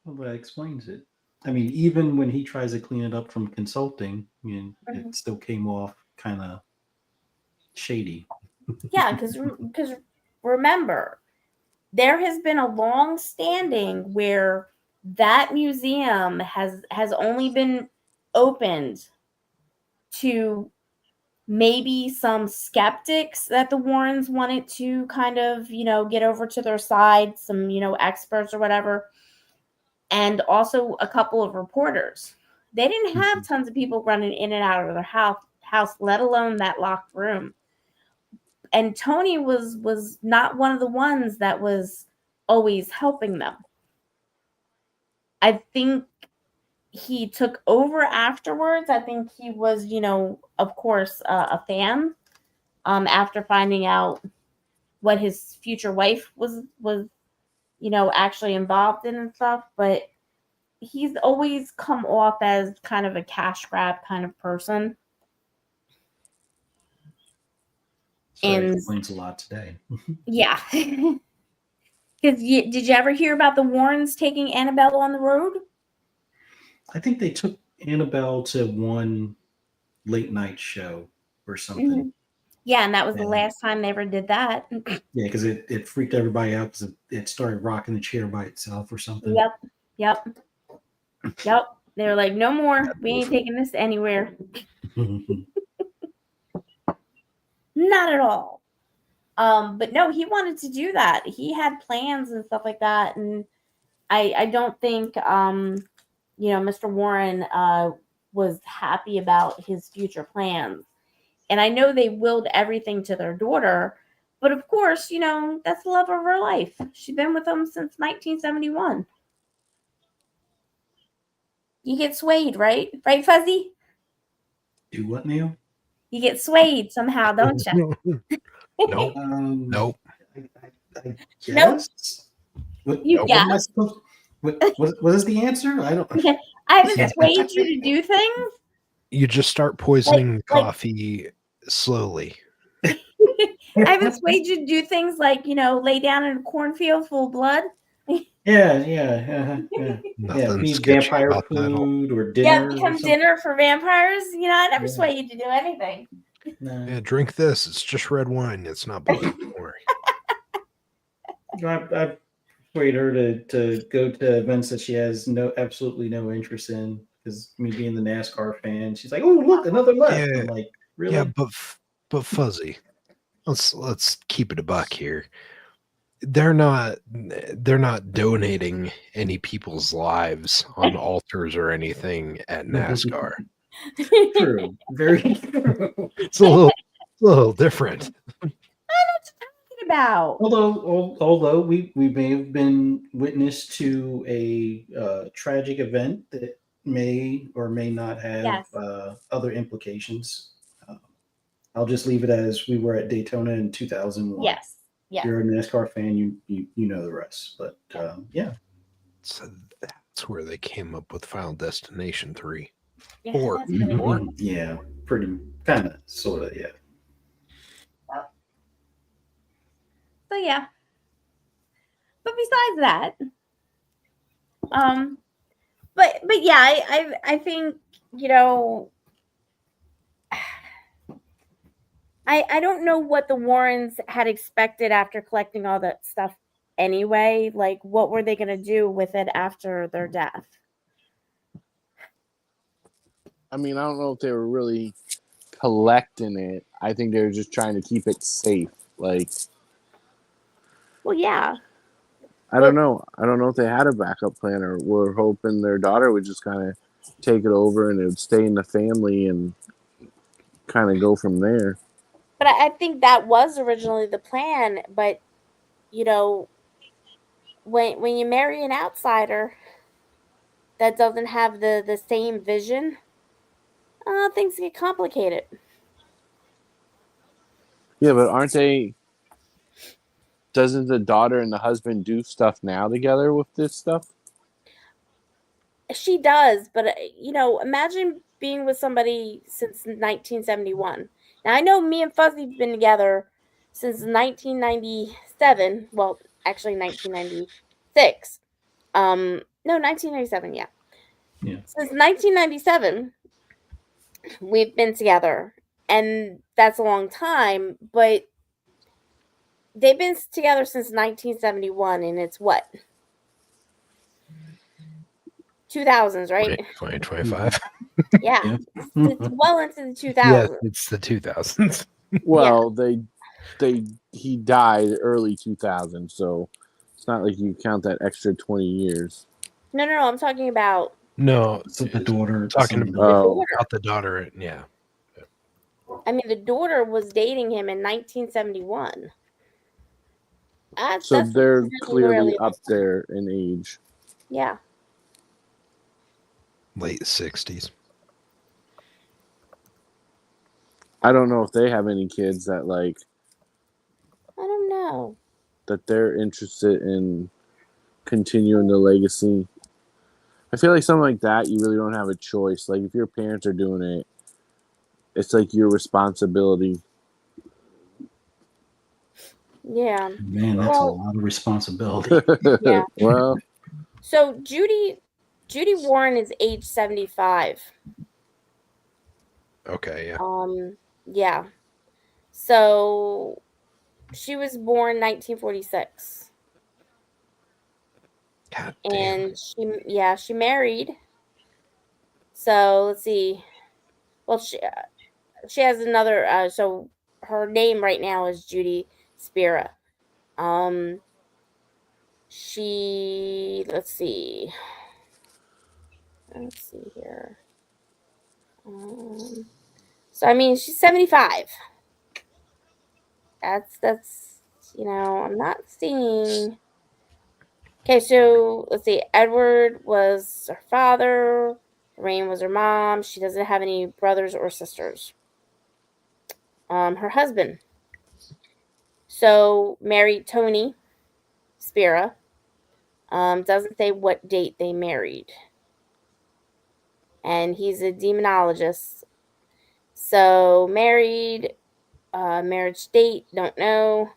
Well, that explains it. I mean, even when he tries to clean it up from consulting, it still came off kind of shady. Yeah, because remember, there has been a long standing where that museum has only been opened to maybe some skeptics that the Warrens wanted to kind of, get over to their side, some, experts or whatever, and also a couple of reporters. They didn't have tons of people running in and out of their house, let alone that locked room. And Tony was not one of the ones that was always helping them. I think he took over afterwards. I think he was, of course, a fan. After finding out what his future wife was, actually involved in and stuff, but he's always come off as kind of a cash grab kind of person. So that And explains a lot today. yeah. Because did you ever hear about the Warrens taking Annabelle on the road? I think they took Annabelle to one late night show or something. Mm-hmm. Yeah, and that was the And last time they ever did that. yeah, because it freaked everybody out because it started rocking the chair by itself or something. Yep. They were like, no more. We ain't taking this anywhere. Not at all. But no, he wanted to do that. He had plans and stuff like that, and I don't think Mr. Warren was happy about his future plans. And I know they willed everything to their daughter, but of course, that's the love of her life. She's been with him since 1971. You get swayed, right? Right, Fuzzy? Do what, Neil? You get swayed somehow, don't you? Nope. Um, Nope. I Nope. guess. What, You what am I guessed. supposed? What is the answer? I don't. I haven't swayed you to do things. You just start poisoning the like- coffee slowly. I haven't swayed you to do things like, lay down in a cornfield full of blood. Yeah. Nothing Be sketchy vampire about that. food or Yeah, dinner. or become something. dinner for vampires. I never Yeah. sway you to do anything. No. Yeah, drink this. It's just red wine. It's not blood. Don't worry. I've persuaded her to go to events that she has absolutely no interest in. Because me being the NASCAR fan, she's like, "Oh, look, another left." Yeah. I'm like, "Really?" Yeah, but Fuzzy. Let's keep it a buck here. They're not donating any people's lives on altars or anything at NASCAR. True, very true. It's a little different. About Although we may have been witness to a tragic event that may or may not have Yes. other implications. I'll just leave it as we were at Daytona in 2001. yes. If you're a NASCAR fan, you know the rest. But yeah, So that's where they came up with Final Destination 3. Yeah, Or- that's what it or- is. yeah, pretty kind of, sort of, yeah. So yeah. But besides that, but yeah, I think I don't know what the Warrens had expected after collecting all that stuff anyway. Like, what were they going to do with it after their death? I mean, I don't know if they were really collecting it. I think they were just trying to keep it safe. Like, Well, yeah. I don't know. I don't know if they had a backup plan or were hoping their daughter would just kind of take it over and it would stay in the family and kind of go from there. But I think that was originally the plan. But, when you marry an outsider that doesn't have the same vision, things get complicated. Yeah, but aren't they? Doesn't the daughter and the husband do stuff now together with this stuff? She does, but imagine being with somebody since 1971. Now I know me and Fuzzy've been together since 1997. Well, actually 1996. No, 1997. Yeah. Yeah. Since 1997, we've been together, and that's a long time. But they've been together since 1971, and it's what? 2000s, right? 2025. Yeah. It's well into the 2000s. Yes, it's the 2000s. Well, he died early 2000, so it's not like you count that extra 20 years. No, I'm talking about No, So the daughter talking the about daughter. the daughter. Yeah. I mean, the daughter was dating him in 1971. So they're really, clearly really up there in age. Yeah. Late 60s. I don't know if they have any kids that I don't know. that they're interested in continuing the legacy. I feel like something like that, you really don't have a choice. Like, if your parents are doing it, it's like your responsibility. Yeah. Man, that's a lot of responsibility. Yeah. Well, So Judy Warren is age 75. Okay, yeah. Yeah. So she was born 1946. God damn. And she married. So let's see. Well, she has another. So her name right now is Judy Spira. Let's see here. So I mean, she's 75. That's I'm not seeing. Okay, so let's see. Edward was her father. Lorraine was her mom. She doesn't have any brothers or sisters. Her husband. So married Tony. Spira. Doesn't say what date they married. And he's a demonologist. So married, marriage date, don't know.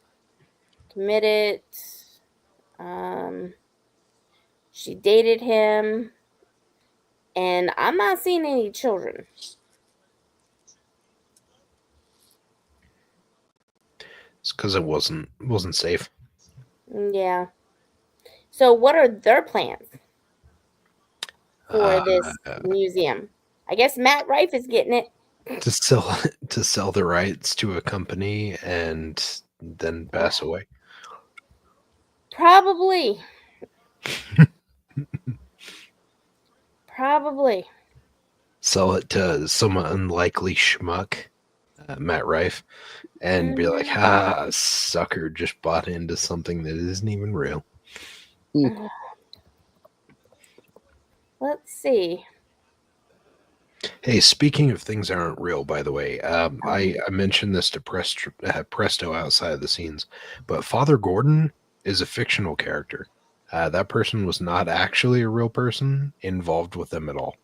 Committed. She dated him, and I'm not seeing any children. It's because it wasn't safe. Yeah. So what are their plans for Uh, this museum? I guess Matt Rife is getting it. to sell the rights to a company and then pass away. Probably. Probably. Sell it to some unlikely schmuck, Matt Rife, and be like, "Ha, sucker, just bought into something that isn't even real." Let's see. Hey, speaking of things that aren't real, by the way, I mentioned this to Presto outside of the scenes, but Father Gordon is a fictional character. That person was not actually a real person involved with them at all.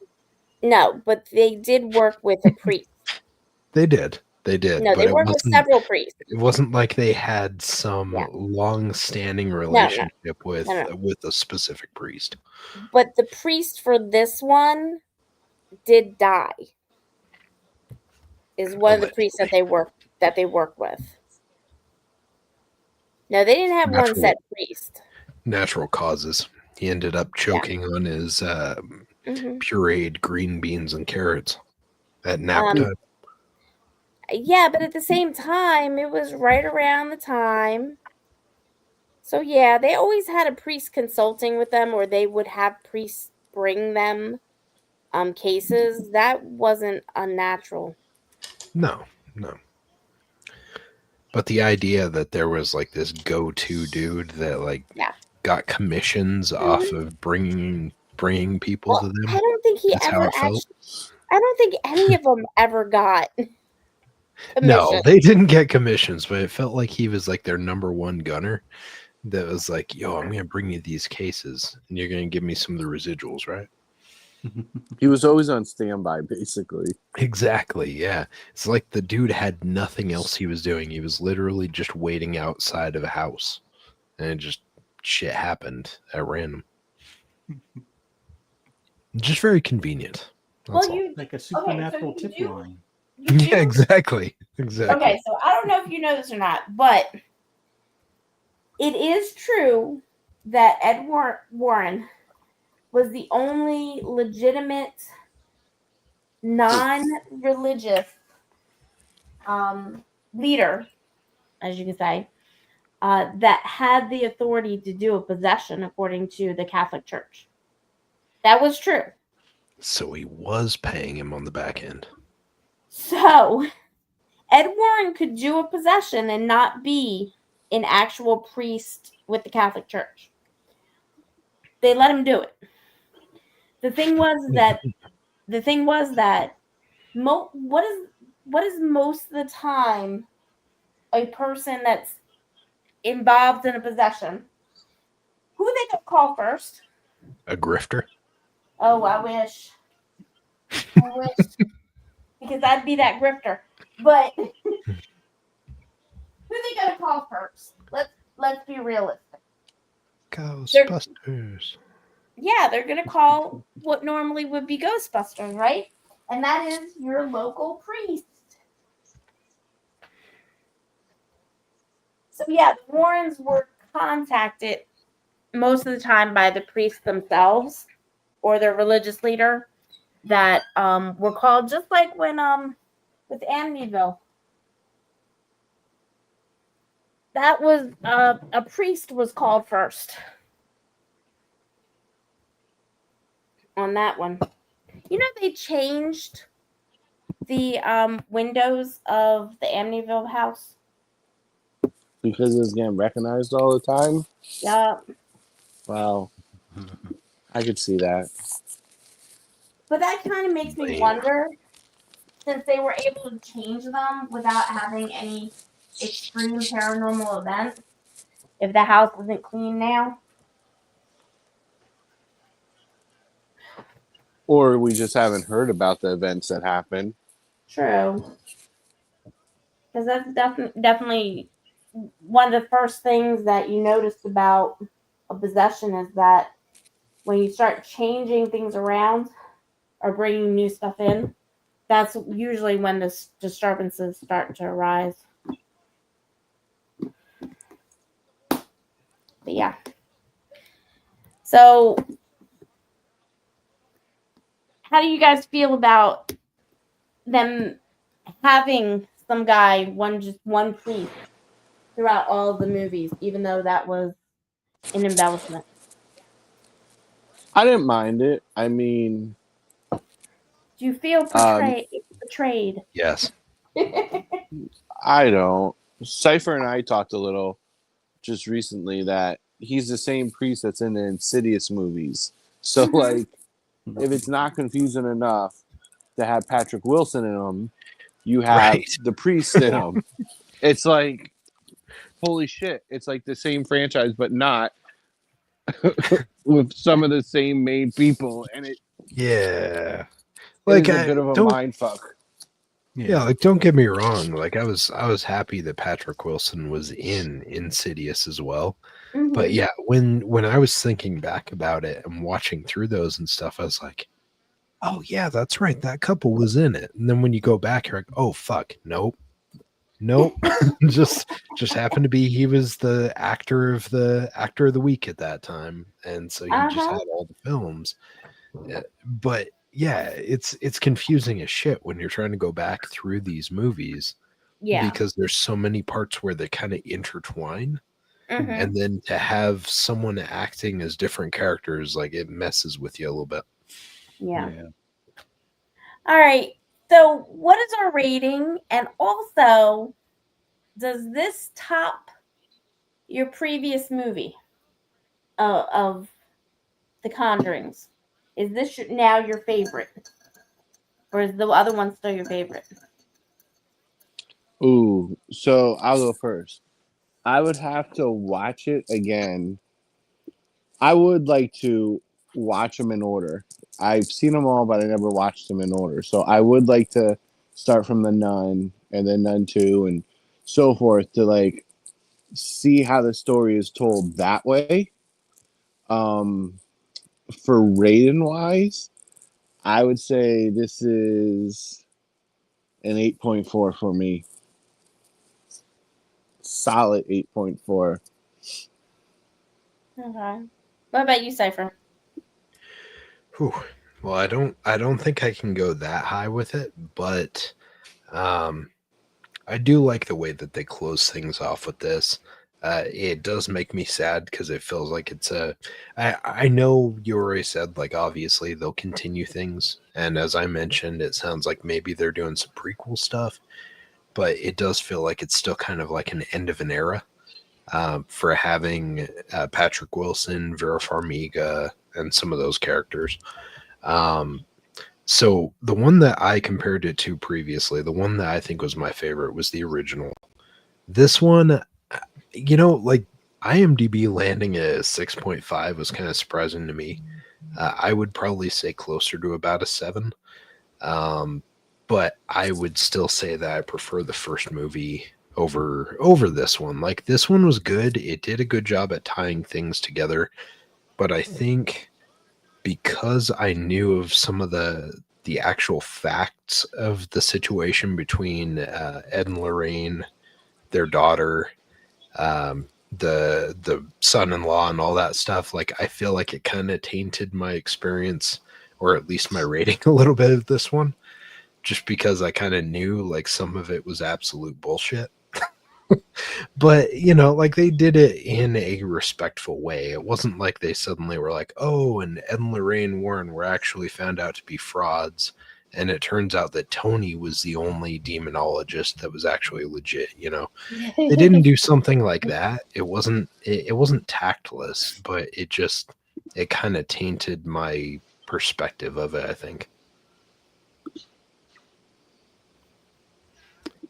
No, but they did work with a priest. They did, No, but they worked with several priests. it wasn't like they had some Yeah. long-standing No. relationship with No. with a specific priest. But the priest for this one did die. Is one of the priests that they work with. No, they didn't have one set priest. Natural causes. He ended up choking on his pureed green beans and carrots at nap time. Yeah, but at the same time, it was right around the time. So yeah, they always had a priest consulting with them, or they would have priests bring them cases. That wasn't unnatural. No. But the idea that there was like this go-to dude that like got commissions off of bringing people to them. I don't think he ever actually. I don't think any of them ever got commissions. No, they didn't get commissions, but it felt like he was like their number one gunner. That was like, yo, I'm gonna bring you these cases, and you're gonna give me some of the residuals, right? He was always on standby, basically. Exactly, yeah. It's like the dude had nothing else he was doing. He was literally just waiting outside of a house, and it just shit happened at random. Just very convenient. That's all. Like a supernatural tip line. Yeah, exactly. Okay, so I don't know if you know this or not, but it is true that Ed Warren was the only legitimate non-religious leader, as you can say, that had the authority to do a possession according to the Catholic Church. That was true. So he was paying him on the back end. So Ed Warren could do a possession and not be an actual priest with the Catholic Church. They let him do it. The thing was that what is most of the time a person that's involved in a possession, who they gonna call first? A grifter? Oh, I wish. Because I'd be that grifter. But who they gonna call first? Let's be realistic. Ghostbusters. Yeah, they're gonna call what normally would be Ghostbusters, right? And that is your local priest. So yeah, the Warrens were contacted most of the time by the priests themselves or their religious leader that were called, just like when with Amityville. That was a priest was called first on that one. You know, they changed the windows of the Amityville house Because it was getting recognized all the time? Yeah. Wow. I could see that. But that kind of makes me wonder, since they were able to change them without having any extreme paranormal events, if the house isn't clean now. Or we just haven't heard about the events that happened. True. Because that's definitely one of the first things that you notice about a possession is that when you start changing things around or bringing new stuff in, that's usually when the disturbances start to arise. But yeah. So, how do you guys feel about them having some guy, just one priest throughout all of the movies, even though that was an embellishment? I didn't mind it. I mean, Do you feel betrayed? Yes. I don't. Cypher and I talked a little just recently that he's the same priest that's in the Insidious movies. So, Mhm. like, if it's not confusing enough to have Patrick Wilson in them, you have Right. the priest in them. It's like, holy shit. It's like the same franchise, but not with some of the same main people. And it Yeah. Like, is a I bit of a don't. mind fuck. Yeah, like don't get me wrong. Like I was happy that Patrick Wilson was in Insidious as well. But Mhm. yeah, when I was thinking back about it and watching through those and stuff, I was like, oh yeah, that's right. That couple was in it. And then when you go back, you're like, oh fuck, nope. Nope. just happened to be he was the actor of the week at that time. And so he just Uh-huh. had all the films. But yeah, it's confusing as shit when you're trying to go back through these movies Yeah. because there's so many parts where they kind of intertwine, Mhm. and then to have someone acting as different characters, like it messes with you a little bit. Yeah. Yeah. All right. So, what is our rating? And also, does this top your previous movie of The Conjurings? Is this now your favorite, or is the other one still your favorite? Ooh, so I'll go first. I would have to watch it again. I would like to watch them in order. I've seen them all, but I never watched them in order. So I would like to start from the Nun and then Nun 2 and so forth to like see how the story is told that way. Um, for rating wise, I would say this is an 8.4 for me. Solid 8.4. Okay. What about you, Cypher? Whew. Well, I don't think I can go that high with it, but um I do like the way that they close things off with this. It does make me sad because it feels like it's a. I know you already said, like, obviously they'll continue things. And as I mentioned, it sounds like maybe they're doing some prequel stuff, but it does feel like it's still kind of like an end of an era for having Patrick Wilson, Vera Farmiga, and some of those characters. Um, so the one that I compared it to previously, the one that I think was my favorite was the original. This one, like IMDb landing at 6.5 was kind of surprising to me. I would probably say closer to about a 7. Um, but I would still say that I prefer the first movie over this one. Like this one was good. It did a good job at tying things together, but I think because I knew of some of the actual facts of the situation between Ed and Lorraine, their daughter, the son-in-law, and all that stuff. Like I feel like it kind of tainted my experience, or at least my rating, a little bit of this one, just because I kind of knew like some of it was absolute bullshit. But like they did it in a respectful way. It wasn't like they suddenly were like, oh, and Ed and Lorraine Warren were actually found out to be frauds, and it turns out that Tony was the only demonologist that was actually legit. They didn't do something like that. It wasn't tactless, but it kind of tainted my perspective of it, I think.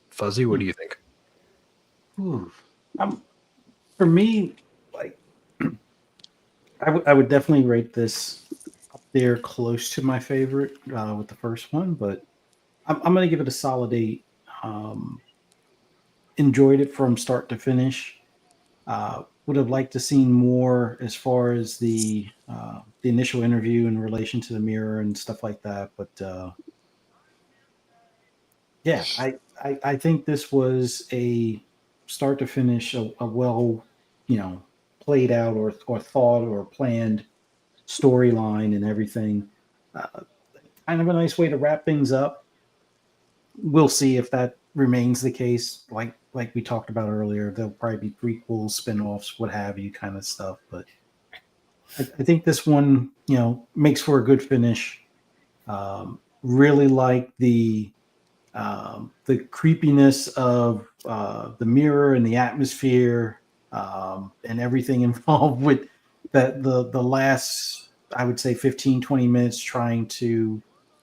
Fuzzy, what do you think? Ooh. I'm for me, like I would definitely rate this up there close to my favorite with the first one, but I'm going to give it a solid 8. Um, Enjoyed it from start to finish. Would have liked to seen more as far as the initial interview in relation to the mirror and stuff like that. But yeah, I think this was a start to finish a well, you know, played out or thought or planned storyline and everything. Uh, Kind of a nice way to wrap things up. We'll see if that remains the case. Like we talked about earlier, there'll probably be prequels, spin-offs, what have you, kind of stuff. But I think this one, you know, makes for a good finish. Really like the creepiness of the mirror and the atmosphere and everything involved with that the last, I would say, 15-20 minutes trying to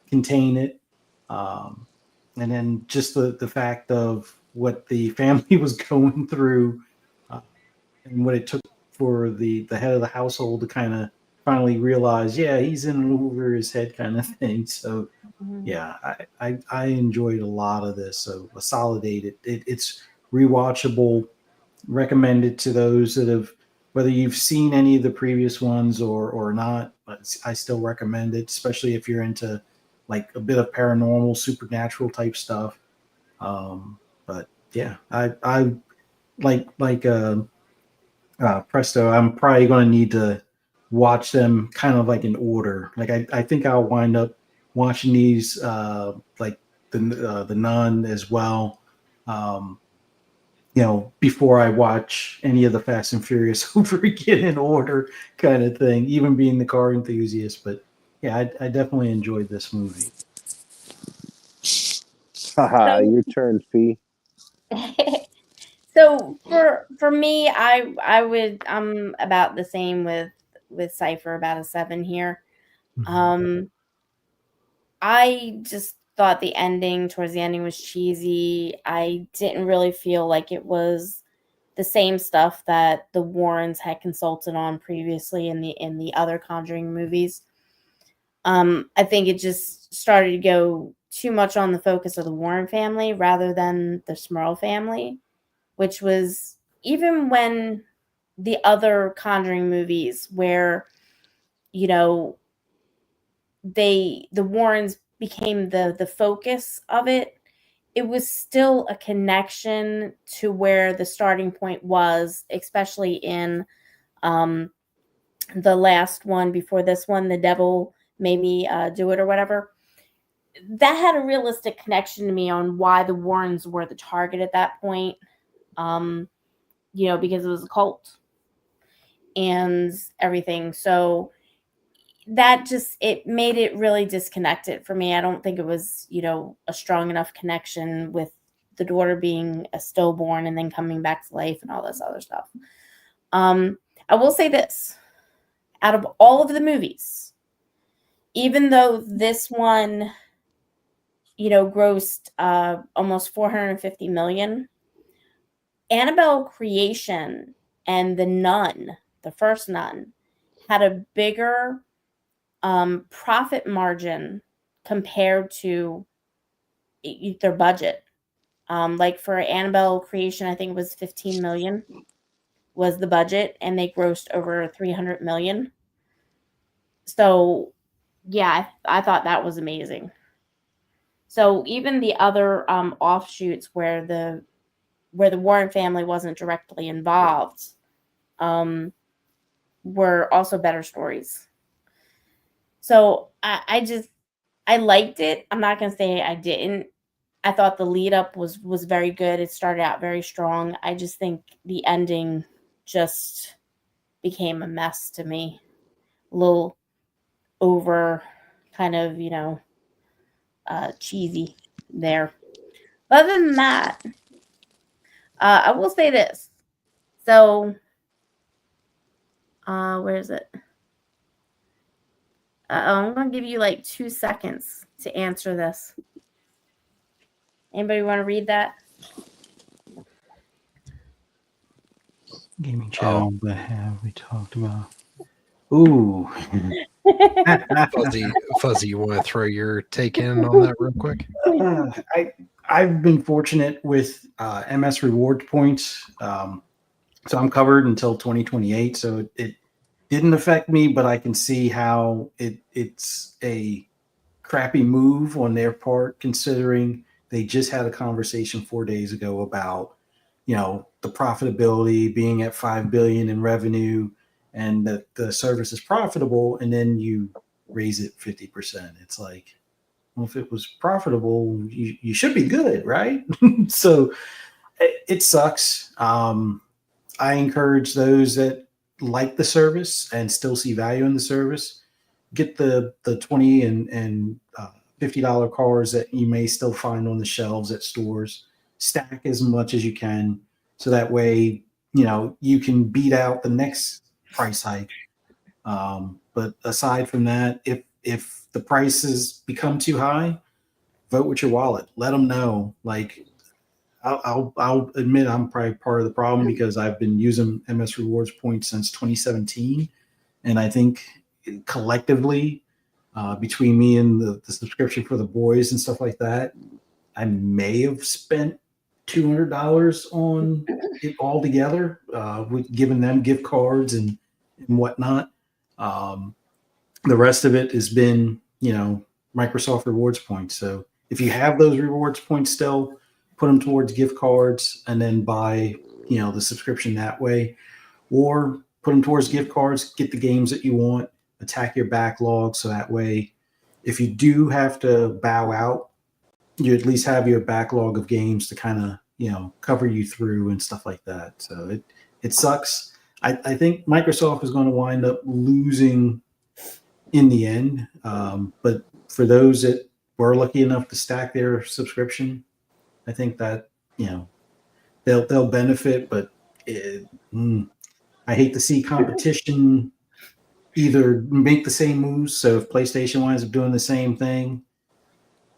contain it. Um, and then just the fact of what the family was going through uh, and what it took for the head of the household to kind of finally realize, yeah, he's in over his head kind of thing. So Mhm. yeah, I enjoyed a lot of this. So a solid 8. It's rewatchable. Recommended to those that have, whether you've seen any of the previous ones or not. But I still recommend it, especially if you're into like a bit of paranormal, supernatural type stuff. But yeah, I like Presto. I'm probably going to need to watch them kind of like in order. Like I think I'll wind up watching these like the Nun as well. Um, you know, before I watch any of the Fast and Furious over again in order, kind of thing. Even being the car enthusiast, but yeah, I definitely enjoyed this movie. Haha, So, your turn, Fee. so for me, I would I'm about the same with Cipher, about a 7 here. Mhm. Um, I just thought the ending towards the ending was cheesy. I didn't really feel like it was the same stuff that the Warrens had consulted on previously in the other Conjuring movies. I think it just started to go too much on the focus of the Warren family rather than the Smurl family, which was even when the other Conjuring movies where, you know, the Warrens became the focus of it, it was still a connection to where the starting point was, especially in um the last one before this one, The Devil Made Me Do It or whatever. That had a realistic connection to me on why the Warrens were the target at that point. Um, because it was a cult and everything. So that just it made it really disconnected for me. I don't think it was, a strong enough connection with the daughter being a stillborn and then coming back to life and all this other stuff. Um, I will say this. Out of all of the movies, even though this one, grossed almost 450 million, Annabelle Creation and The Nun, the first Nun, had a bigger profit margin compared to their budget. Like for Annabelle Creation, I think it was 15 million was the budget, and they grossed over 300 million. So, yeah, I thought that was amazing. So even the other offshoots where the Warren family wasn't directly involved um, were also better stories. So I liked it. I'm not gonna say I didn't. I thought the lead up was very good. It started out very strong. I just think the ending just became a mess to me. A little over, kind of, cheesy there. Other than that, I will say this. So, where is it? I'm gonna give you like 2 seconds to answer this. Anybody want to read that? Gaming channel that have we talked about? Ooh. Fuzzy, you want to throw your take in on that real quick? I've been fortunate with MS reward points, so I'm covered until 2028. So it didn't affect me, but I can see how it's a crappy move on their part, considering they just had a conversation 4 days ago about the profitability being at 5 billion in revenue, and that the service is profitable, and then you raise it 50%. It's like, well, if it was profitable, you should be good, right? So it sucks. I encourage those that like the service and still see value in the service, get the 20 and $50 cars that you may still find on the shelves at stores. Stack as much as you can, so that way you can beat out the next price hike. But aside from that, if the prices become too high, vote with your wallet. Let them know. Like, I'll admit I'm probably part of the problem, because I've been using MS Rewards points since 2017, and I think collectively, between me and the subscription for the boys and stuff like that, I may have spent $200 on it all together, with giving them gift cards and whatnot. Um, the rest of it has been, Microsoft rewards points. So if you have those rewards points still, put them towards gift cards and then buy, the subscription that way, or put them towards gift cards, get the games that you want, attack your backlog. So that way, if you do have to bow out, you at least have your backlog of games to kind of, cover you through and stuff like that. So it sucks. I think Microsoft is going to wind up losing in the end. But for those that were lucky enough to stack their subscription, I think that they'll benefit. But I hate to see competition either make the same moves. So if PlayStation winds up doing the same thing,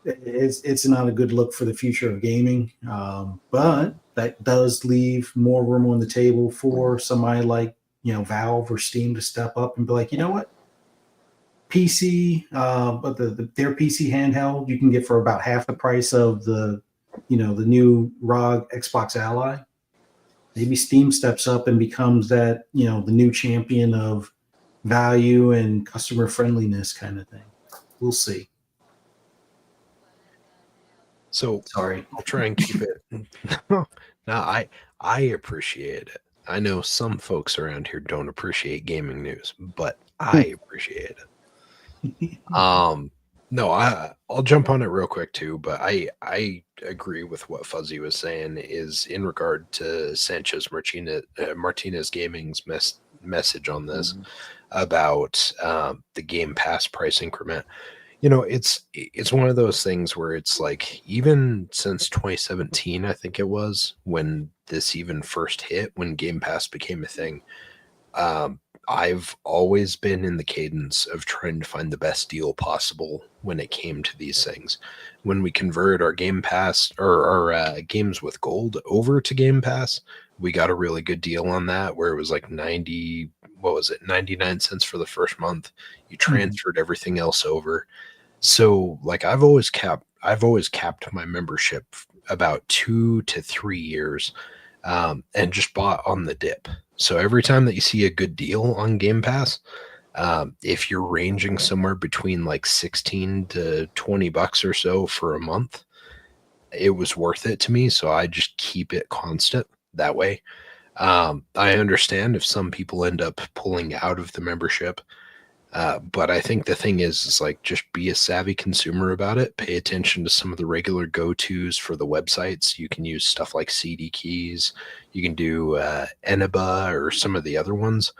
it's not a good look for the future of gaming. But that does leave more room on the table for somebody like Valve or Steam to step up and be like, you know what? PC, but their PC handheld you can get for about half the price of the new ROG Xbox Ally. Maybe Steam steps up and becomes that the new champion of value and customer friendliness kind of thing. We'll see. So Sorry, I'll try and keep it. No, I appreciate it. I know some folks around here don't appreciate gaming news, but I appreciate it. No, I'll jump on it real quick too, but I agree with what Fuzzy was saying is in regard to Sanchez Martinez Gaming's message on this about the Game Pass price increment. It's one of those things where it's like, even since 2017, I think it was, when this even first hit, when Game Pass became a thing, I've always been in the cadence of trying to find the best deal possible when it came to these things. When we converted our Game Pass or our games with gold over to Game Pass, we got a really good deal on that, where it was like 99 cents for the first month. You transferred everything else over. So like I've always capped my membership about 2 to 3 years, and just bought on the dip. So every time that you see a good deal on Game Pass, if you're ranging somewhere between like 16 to $20 or so for a month, it was worth it to me. So I just keep it constant that way. I understand if some people end up pulling out of the membership. But I think the thing is like, just be a savvy consumer about it. Pay attention to some of the regular go-tos for the websites. You can use stuff like CD Keys. You can do Eniba or some of the other ones,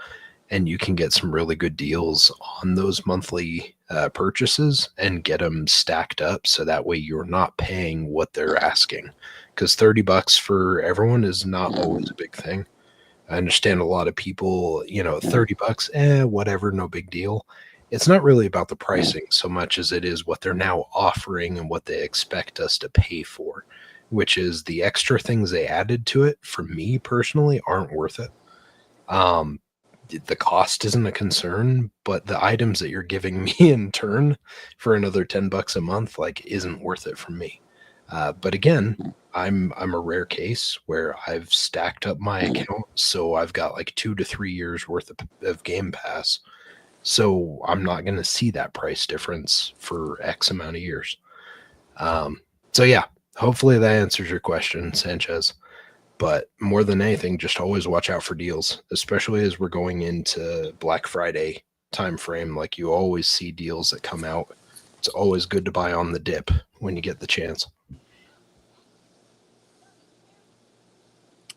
and you can get some really good deals on those monthly purchases and get them stacked up. So that way you're not paying what they're asking, because $30 for everyone is not always a big thing. I understand a lot of people, $30, whatever, no big deal. It's not really about the pricing so much as it is what they're now offering and what they expect us to pay for, which is the extra things they added to it, for me personally, aren't worth it. The cost isn't a concern, but the items that you're giving me in turn for another $10 a month, like, isn't worth it for me. But again, I'm a rare case where I've stacked up my account, so I've got like 2 to 3 years worth of Game Pass. So I'm not going to see that price difference for X amount of years. So yeah, hopefully that answers your question, Sanchez. But more than anything, just always watch out for deals, especially as we're going into Black Friday time frame. Like, you always see deals that come out. It's always good to buy on the dip when you get the chance.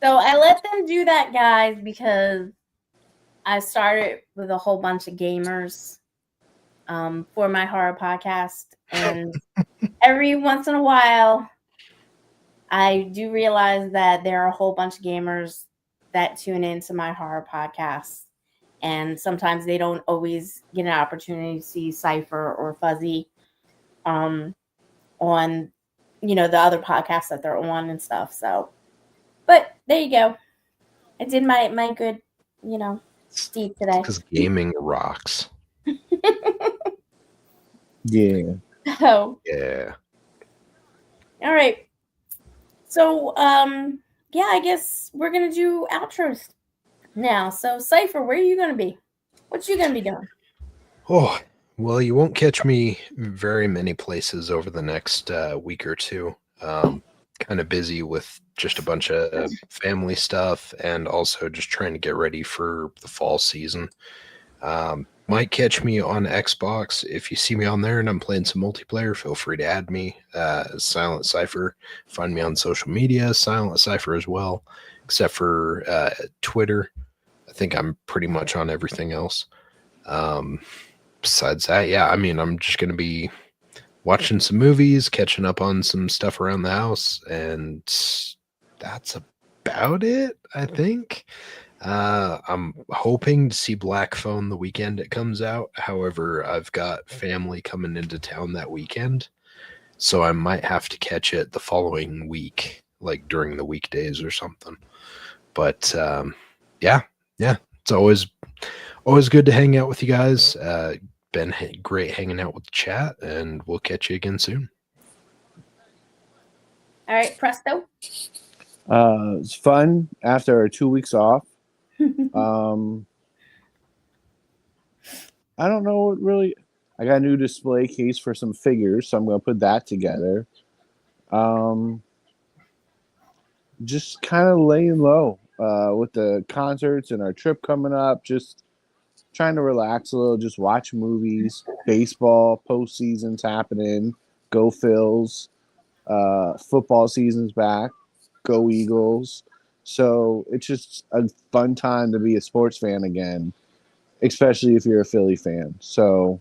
So I let them do that, guys, because I started with a whole bunch of gamers for my horror podcast. And every once in a while, I do realize that there are a whole bunch of gamers that tune into my horror podcast. And sometimes they don't always get an opportunity to see Cypher or Fuzzy on, the other podcasts that they're on and stuff. So, but there you go. I did my good, deed today. Because gaming rocks. Yeah. So, Yeah. all right. So, yeah, I guess we're gonna do outros now. So, Cypher, where are you gonna be? What you gonna be doing? Oh, well, you won't catch me very many places over the next week or two. Kind of busy with just a bunch of family stuff and also just trying to get ready for the fall season. Might catch me on Xbox. If you see me on there and I'm playing some multiplayer, feel free to add me. Silent Cypher. Find me on social media, Silent Cypher as well, except for Twitter. I think I'm pretty much on everything else. Besides that, yeah, I mean, I'm just going to be watching some movies, catching up on some stuff around the house, and that's about it, I think. I'm hoping to see Black Phone the weekend it comes out. However, I've got family coming into town that weekend, so I might have to catch it the following week, like during the weekdays or something. But yeah, it's always good to hang out with you guys. Been great hanging out with the chat, and we'll catch you again soon. All right, Presto. It's fun after 2 weeks off. I don't know what really. I got a new display case for some figures, so I'm going to put that together. Just kind of laying low with the concerts and our trip coming up. Just trying to relax a little, just watch movies, baseball, postseason's happening, go Phils, football season's back, go Eagles. So it's just a fun time to be a sports fan again, especially if you're a Philly fan. So,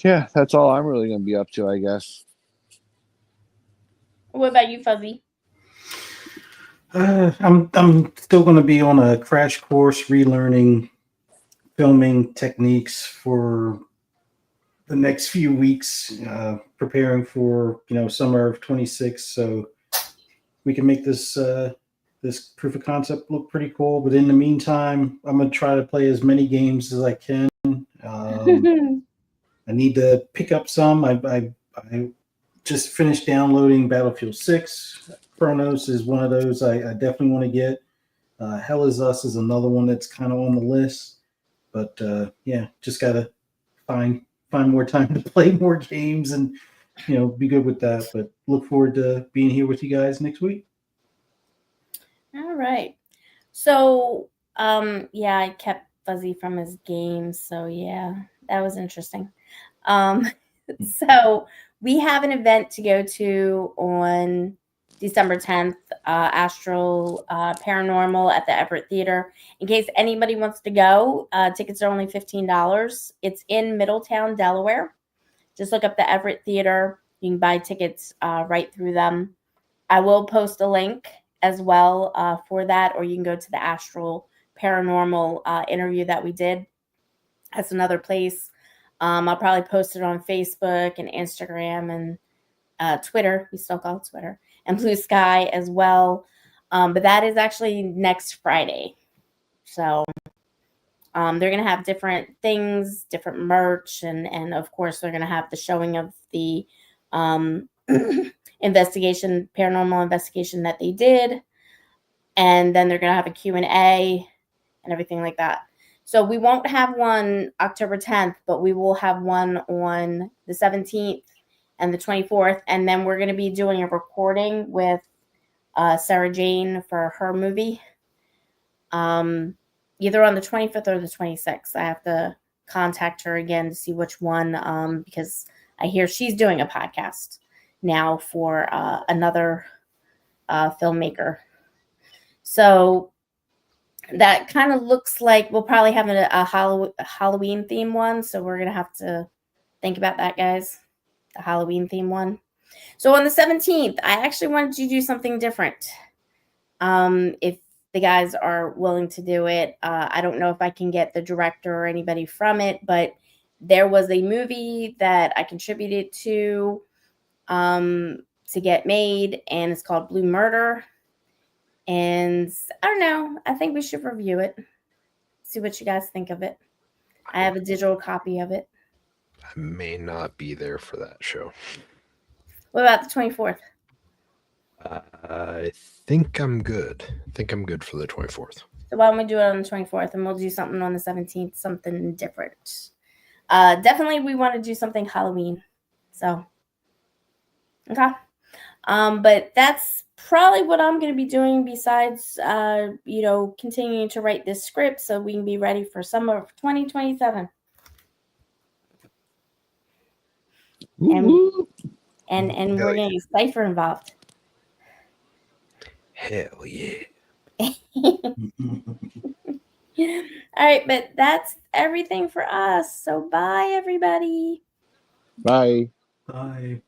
yeah, that's all I'm really going to be up to, I guess. What about you, Fuzzy? I'm still going to be on a crash course relearning filming techniques for the next few weeks, preparing for summer of 26. So we can make this this proof of concept look pretty cool. But in the meantime, I'm gonna try to play as many games as I can. I need to pick up some. I just finished downloading Battlefield 6. Chronos is one of those I definitely want to get. Hell is Us is another one that's kind of on the list. But yeah, just gotta find more time to play more games and be good with that. But look forward to being here with you guys next week. All right. So, yeah, I kept Fuzzy from his games. So, yeah, that was interesting. So we have an event to go to on December 10th, Astral Paranormal at the Everett Theater. In case anybody wants to go, tickets are only $15. It's in Middletown, Delaware. Just look up the Everett Theater. You can buy tickets right through them. I will post a link as well for that, or you can go to the Astral Paranormal interview that we did. That's another place. I'll probably post it on Facebook and Instagram and Twitter. We still call it Twitter, and Blue Sky as well. But that is actually next Friday. So they're going to have different things, different merch, and of course they're going to have the showing of the paranormal investigation that they did, and then they're going to have a Q&A and everything like that. So we won't have one October 10th, but we will have one on the 17th and the 24th, and then we're going to be doing a recording with Sarah Jane for her movie. Either on the 25th or the 26th. I have to contact her again to see which one, because I hear she's doing a podcast now for another filmmaker. So that kind of looks like we'll probably have a Halloween theme one. So we're going to have to think about that, guys. The Halloween theme one. So on the 17th, I actually wanted to do something different. If the guys are willing to do it. I don't know if I can get the director or anybody from it, but there was a movie that I contributed to get made, and it's called Blue Murder. And I don't know. I think we should review it. See what you guys think of it. I have a digital copy of it. I may not be there for that show. What about the 24th? I think I'm good. I think I'm good for the 24th. So why don't we do it on the 24th, and we'll do something on the 17th, something different. Definitely we want to do something Halloween. So, okay. But that's probably what I'm going to be doing besides, continuing to write this script so we can be ready for summer of 2027. And we're going to get Cypher involved. Hell yeah. All right, but that's everything for us. So bye, everybody. Bye. Bye.